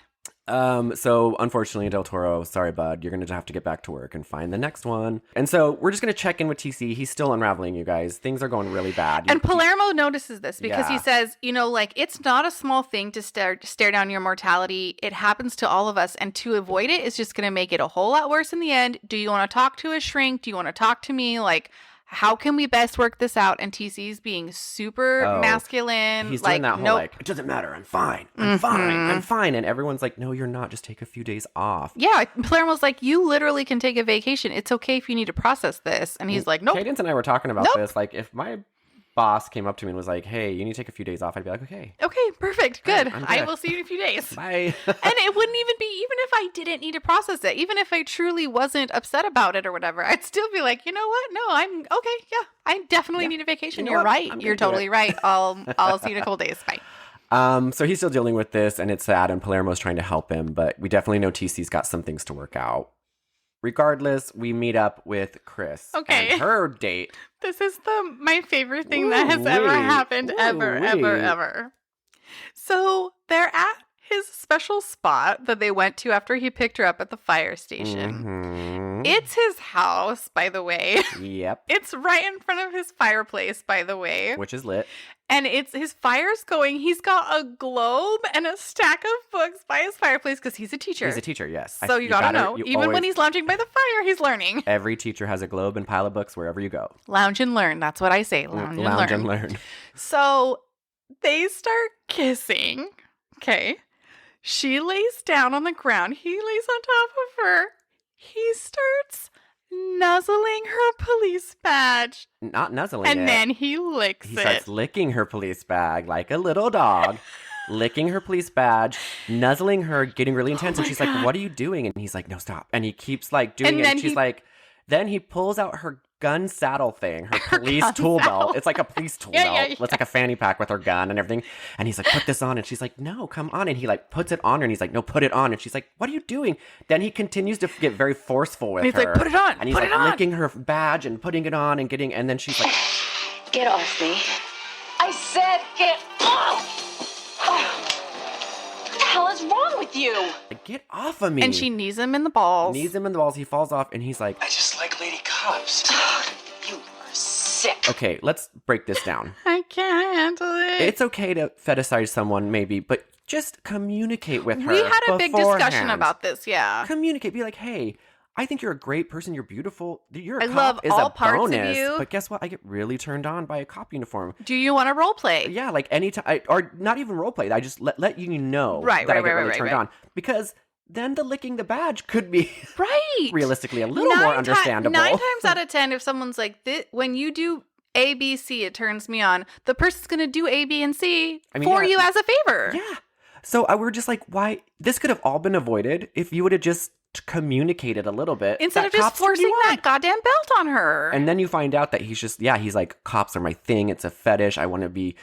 So unfortunately, Del Toro, sorry, bud, you're going to have to get back to work and find the next one. And so we're just going to check in with TC. He's still unraveling, you guys. Things are going really bad. And Palermo notices this because he Yeah. says, you know, like, it's not a small thing to stare down your mortality. It happens to all of us. And to avoid it is just going to make it a whole lot worse in the end. Do you want to talk to a shrink? Do you want to talk to me? Like, how can we best work this out? And TC's being super masculine. He's like, doing that whole, nope. like, it doesn't matter. I'm fine. I'm fine. I'm fine. And everyone's like, no, you're not. Just take a few days off. Yeah, Palermo's like, you literally can take a vacation. It's okay if you need to process this. And he's like, nope. Cadence and I were talking about Nope. this. Like, if my boss came up to me and was like, hey, you need to take a few days off, I'd be like, okay. Okay, perfect. Good. I'm I good. will see you in a few days. Bye. And it wouldn't even be, even if I didn't need to process it, even if I truly wasn't upset about it or whatever, I'd still be like, you know what? No, I'm okay. Yeah, I definitely need a vacation. You know You're what? right. I'm gonna You're do it. totally right. I'll see you in a couple days. Bye. So he's still dealing with this, and it's sad, and Palermo's trying to help him, but we definitely know TC's got some things to work out. Regardless, we meet up with Chris. Okay. And her date. This is my favorite thing that has ever happened, ever. So they're at his special spot that they went to after he picked her up at the fire station. Mhm. It's his house, by the way. Yep. It's right in front of his fireplace, by the way. Which is lit. And it's his fire's going. He's got a globe and a stack of books by his fireplace because he's a teacher. He's a teacher, yes. So you gotta know. you Even when always- he's lounging by the fire, he's learning. Every teacher has a globe and pile of books wherever you go. Lounge and learn. That's what I say. Lounge and learn. learn. So they start kissing. Okay. She lays down on the ground. He lays on top of her. He starts nuzzling her police badge. Not nuzzling And it. then he licks He it. starts licking her police bag like a little dog, licking her police badge, nuzzling her, getting really intense. And she's like, what are you doing? And he's like, no, stop. And he keeps like doing And it. then And she's he- like, then he pulls out her gun saddle thing, her police tool belt. It's like a police tool belt. Yeah. It's like a fanny pack with her gun and everything. And he's like, put this on. And she's like, no, come on. And he like puts it on her and he's like, no, put it on. And she's like, what are you doing? Then he continues to get very forceful with her. He's like, put it on. And he's like licking her badge and putting it on and getting, and then she's like, Get off me. I said get off! What the hell is wrong with you? get off of me. And she knees him in the balls. Knees him in the balls. He falls off and he's like, I just like lady cops. You are sick. okay, let's break this down. I can't handle it. It's okay to fetishize someone maybe, but just communicate with her. We had a big discussion beforehand. about this, yeah. Communicate. Be like, hey, I think you're a great person. You're beautiful. You're a I cop love is all a parts of bonus. you. But guess what? I get really turned on by a cop uniform. Do you want to role play? Yeah, like anytime, or not even role play. I just let you know Right, that right, I get right, really right, turned right. on. Because then the licking the badge could be right realistically a little more understandable. 9 times out of 10, if someone's like, when you do A, B, C, it turns me on. The person's going to do A, B, and C for you as a favor. Yeah. So we're just like, why? This could have all been avoided if you would have just communicated a little bit. Instead of just cops turn forcing you on. that goddamn belt on her. And then you find out that he's like, cops are my thing. It's a fetish. I want to be.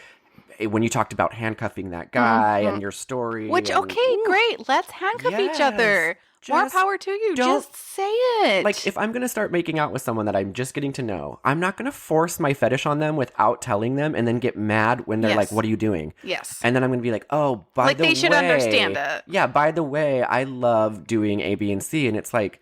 When you talked about handcuffing that guy and your story. Which, and, okay, great. Let's handcuff each other. More power to you. Just say it. Like, if I'm going to start making out with someone that I'm just getting to know, I'm not going to force my fetish on them without telling them and then get mad when they're like, what are you doing? Yes. And then I'm going to be like, oh, by the way. Like, they should understand it. Yeah, by the way, I love doing A, B, and C. And it's like,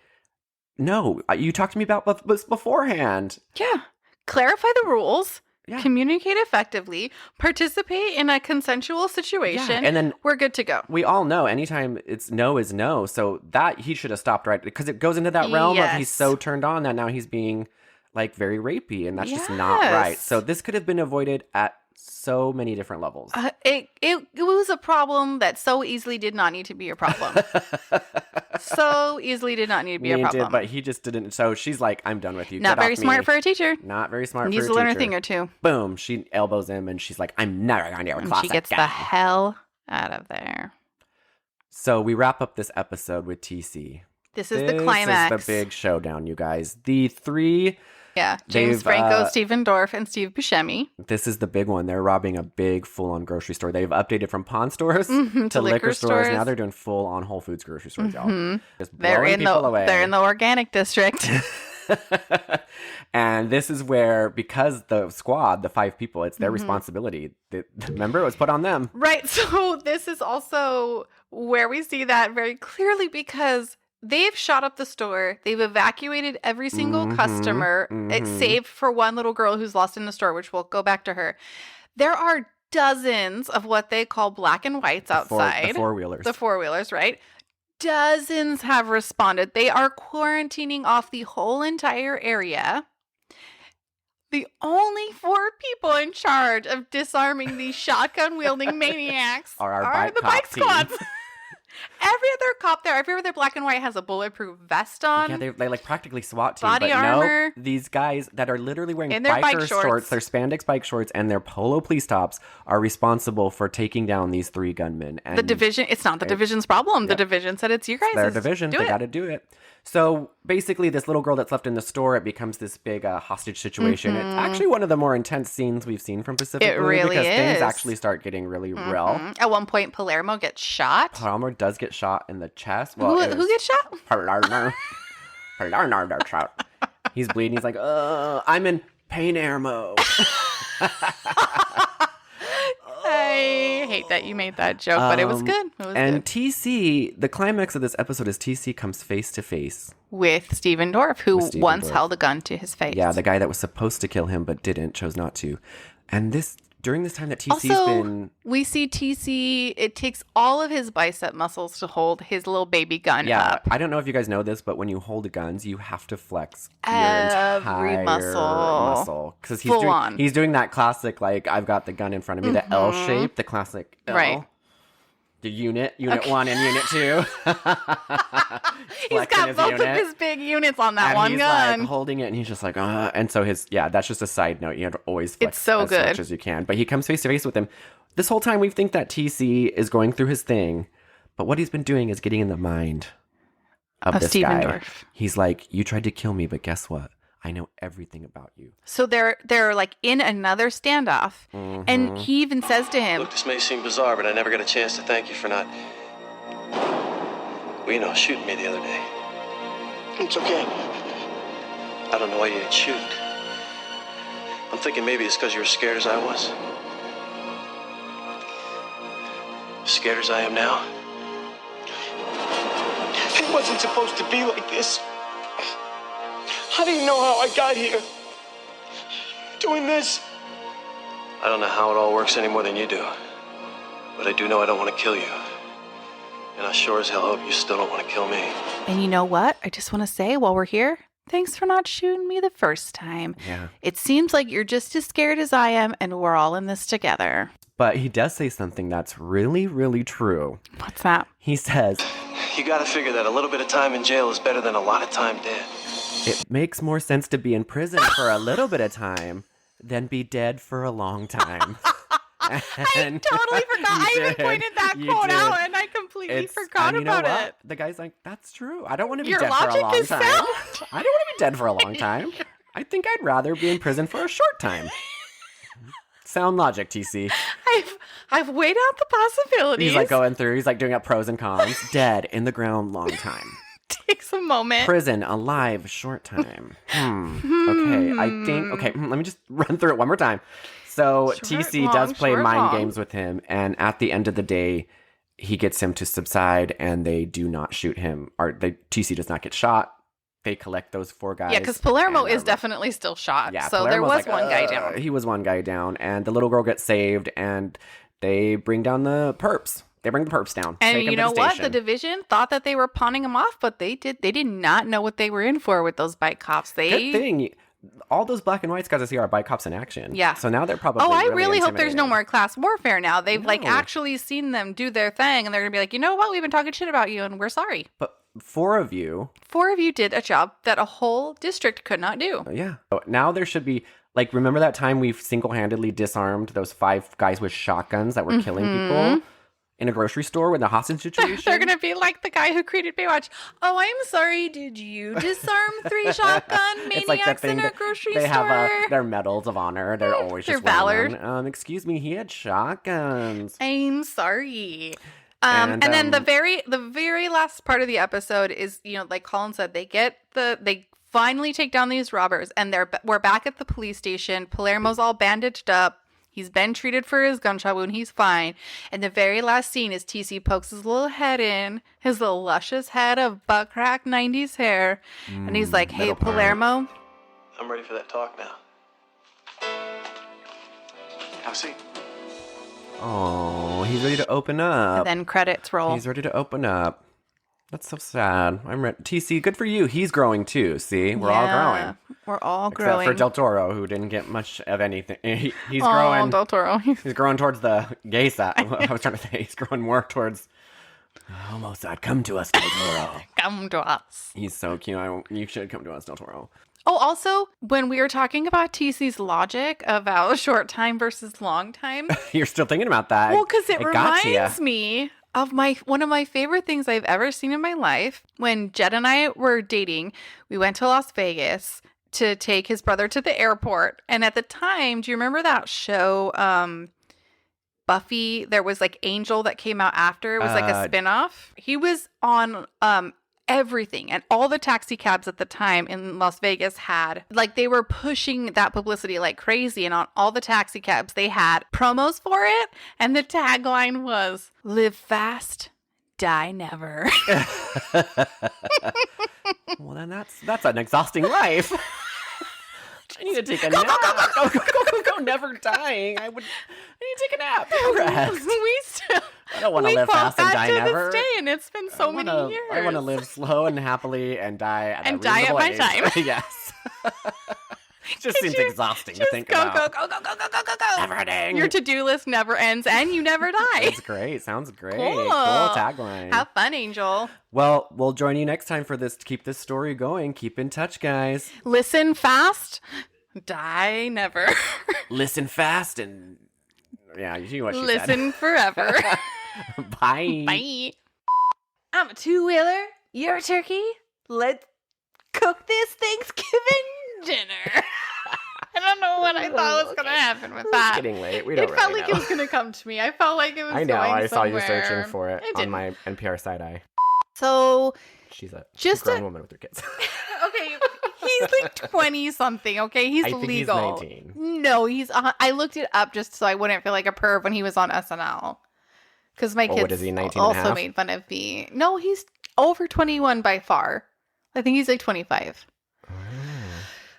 no, you talked to me about this beforehand. Yeah. Clarify the rules. Yeah. Communicate effectively. Participate in a consensual situation. Yeah, and then we're good to go. We all know anytime it's no is no. So that he should have stopped right because it goes into that realm of he's so turned on that now he's being like very rapey and that's just not right. So this could have been avoided at so many different levels. It was a problem that so easily did not need to be a problem. So easily did not need to be a problem. But he just didn't. So she's like, I'm done with you. Not very smart for a teacher. Not very smart Needs for a to learn teacher. a thing or two. Boom. She elbows him and she's like, I'm never going to do a class she gets again. the hell out of there. So we wrap up this episode with TC. This is the climax. This is the big showdown, you guys. The three... Yeah, James Franco, Stephen Dorff, and Steve Buscemi. This is the big one. They're robbing a big full-on grocery store. They've updated from pawn stores to liquor stores. Now they're doing full-on Whole Foods grocery stores, y'all. Just blowing people away. They're in the organic district. And this is where, because the squad, the 5 people, it's their responsibility. Remember, it was put on them. Right. So this is also where we see that very clearly because they've shot up the store. They've evacuated every single customer, save for one little girl who's lost in the store, which we'll go back to her. There are dozens of what they call black and whites outside. The four-wheelers. The four-wheelers, right? Dozens have responded. They are quarantining off the whole entire area. The only 4 people in charge of disarming these shotgun-wielding maniacs are the bike squads. Every other cop there, every other black and white has a bulletproof vest on. Yeah, they like practically SWAT team. Body but armor. No, these guys that are literally wearing In their biker bike shorts. their spandex bike shorts, and their polo police tops are responsible for taking down these 3 gunmen. And the division, it's not the division's problem. The division said it's you guys. Their division, they got to do it. So basically, this little girl that's left in the store, it becomes this big hostage situation. It's actually one of the more intense scenes we've seen from Pacific Blue really because things is. actually start getting really real. At one point, Palermo gets shot. Palermo does get shot in the chest. Well, who gets shot? Palermo shot. He's bleeding. He's like, I'm in Palermo. I hate that you made that joke, but it was good. It was and good. TC, the climax of this episode is TC comes face to face with Stephen Dorff, who once held a gun to his face. Yeah, the guy that was supposed to kill him but didn't, chose not to. And during this time that TC's been... we see TC, it takes all of his bicep muscles to hold his little baby gun up. I don't know if you guys know this, but when you hold guns, you have to flex every your entire muscle. Because he's doing that classic, like, I've got the gun in front of me, the L shape, the classic L. Right. The unit 1 and unit 2. He's got both of his big units on that one gun. Like holding it, and he's just like, and so that's just a side note. You have to always flex as much as you can. But he comes face to face with him. This whole time we think that TC is going through his thing, but what he's been doing is getting in the mind of this Stephen guy. Dorff. He's like, you tried to kill me, but guess what? I know everything about you. So they're like in another standoff. And he even says to him, Look, this may seem bizarre, but I never got a chance to thank you for not, shooting me the other day. It's okay. I don't know why you didn't shoot. I'm thinking maybe it's because you were scared as I was. Scared as I am now. It wasn't supposed to be like this. I didn't know how I got here. Doing this. I don't know how it all works any more than you do. But I do know I don't want to kill you. And I sure as hell hope you still don't want to kill me. and you know what? I just want to say while we're here, thanks for not shooting me the first time. Yeah. It seems like you're just as scared as I am, and we're all in this together. But he does say something that's really, really true. What's that? He says, You gotta figure that a little bit of time in jail is better than a lot of time dead. it makes more sense to be in prison for a little bit of time than be dead for a long time. I totally forgot. I even pointed that quote out, and I completely forgot about it. The guy's like, that's true. I don't want to be Your dead for a logic long is time. sound. I don't want to be dead for a long time. I think I'd rather be in prison for a short time. Sound logic, TC. I've weighed out the possibilities. He's like going through. He's like doing up pros and cons. Dead, in the ground, long time. Takes a moment. Prison, alive, short time. Okay, I think. Okay, let me just run through it one more time. So TC does play mind games with him, and at the end of the day, he gets him to subside, and they do not shoot him. TC does not get shot. They collect those 4 guys. Yeah, because Palermo is definitely still shot. Yeah, so there was one guy down. He was one guy down, and the little girl gets saved, and they bring down the perps. They bring the perps down. And you know what? The division thought that they were pawning him off, but they did not know what they were in for with those bike cops. Good thing. All those black and whites guys I see are bike cops in action. Yeah. So now they're probably I really hope there's no more class warfare now. They've actually seen them do their thing, and they're going to be like, you know what? We've been talking shit about you, and we're sorry. But 4 of you did a job that a whole district could not do. Yeah. So now there should be, like, remember that time we single-handedly disarmed those 5 guys with shotguns that were killing people in a grocery store with a hostage situation? They're going to be like the guy who created Baywatch. Oh, I'm sorry. Did you disarm 3 shotgun maniacs in a grocery store? They have their medals of honor. They're always just valor. Excuse me, he had shotguns. I'm sorry. And then the very last part of the episode is, like Colin said, they finally take down these robbers, and we're back at the police station. Palermo's all bandaged up. He's been treated for his gunshot wound. He's fine. And the very last scene is TC pokes his little head in, his little luscious head of butt crack 90s hair. And he's like, hey, Palermo. I'm ready for that talk now. Have a seat. Oh, he's ready to open up. And then credits roll. He's ready to open up. That's so sad. I'm ready. TC, good for you. He's growing too. See, we're all growing. We're all growing. Except for Del Toro, who didn't get much of anything. He's growing. Del Toro. He's growing towards the gay side. I was trying to say he's growing more towards homo side. Come to us, Del Toro. Come to us. He's so cute. You should come to us, Del Toro. Oh, also, when we were talking about TC's logic about short time versus long time. You're still thinking about that. Well, because it reminds me of one of my favorite things I've ever seen in my life. When Jed and I were dating, we went to Las Vegas to take his brother to the airport. And at the time, do you remember that show, Buffy? There was like Angel that came out after. It was like a spinoff. He was on everything, and all the taxi cabs at the time in Las Vegas had, like, they were pushing that publicity like crazy, and on all the taxi cabs they had promos for it, and the tagline was live fast, die never. Well, then that's an exhausting life. I need to take a nap. Go, never dying. I need to take a nap. Rest. I don't want to live fast and die never. This day, and it's been so many years. I want to live slow and happily and die at my time. Yes. It just seems exhausting to think about. Go. Never ending. Your to-do list never ends, and you never die. That's great. Sounds great. Cool tagline. Have fun, Angel. Well, we'll join you next time for this to keep this story going. Keep in touch, guys. Listen fast, die never. Listen fast and you see what she said. Listen forever. Bye. Bye. I'm a 2-wheeler. You're a turkey. Let's cook this Thanksgiving dinner. I don't know what I thought was going to happen with that. It's getting late. We don't It felt really like know. it was going to come to me. I felt like it was I know. going I saw you somewhere. searching for it on didn't. my NPR side eye. So She's a just grown woman with her kids. Okay, he's like 20 something. Okay, he's I think legal. he's 19. No, he's. I looked it up just so I wouldn't feel like a perv when he was on SNL. Because my kids What is he, 19 also and a half? made fun of me. No, he's over 21 by far. I think he's like 25.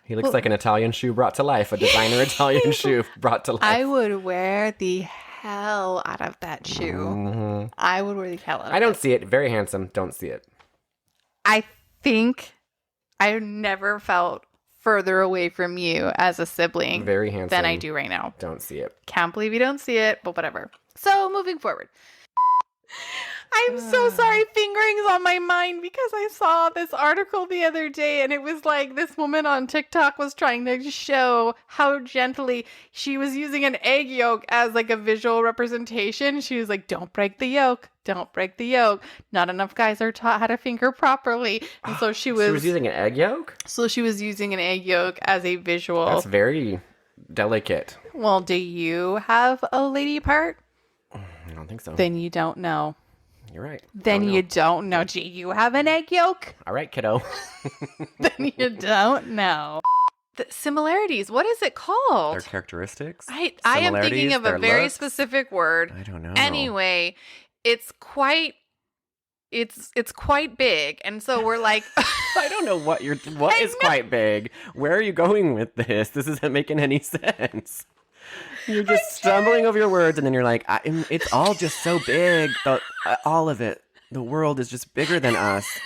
He looks like an Italian shoe brought to life. A designer Italian shoe brought to life. I would wear the hell out of that shoe. Mhm. I would wear the hell out of I don't it. see it. Very handsome. Don't see it. I think I've never felt further away from you as a sibling Very handsome. than I do right now. Don't see it. Can't believe you don't see it, but whatever. So, moving forward. I'm so sorry, fingering's on my mind because I saw this article the other day and it was like this woman on TikTok was trying to show how gently she was using an egg yolk as like a visual representation. She was like, don't break the yolk. Don't break the yolk. Not enough guys are taught how to finger properly. And so she was using an egg yolk? So she was using an egg yolk as a visual. That's very delicate. Well, do you have a lady part? I don't think so. Then you don't know. You're right. Then you don't know. Do you have an egg yolk? All right, kiddo. Then you don't know. The similarities. What is it called? Their characteristics? I am thinking of a their very looks? specific word. I don't know. Anyway, it's quite big, and so we're like, I don't know what is quite big. Where are you going with this? This isn't making any sense. You're just stumbling over your words, and then you're like, it's all just so big. All of it. The world is just bigger than us.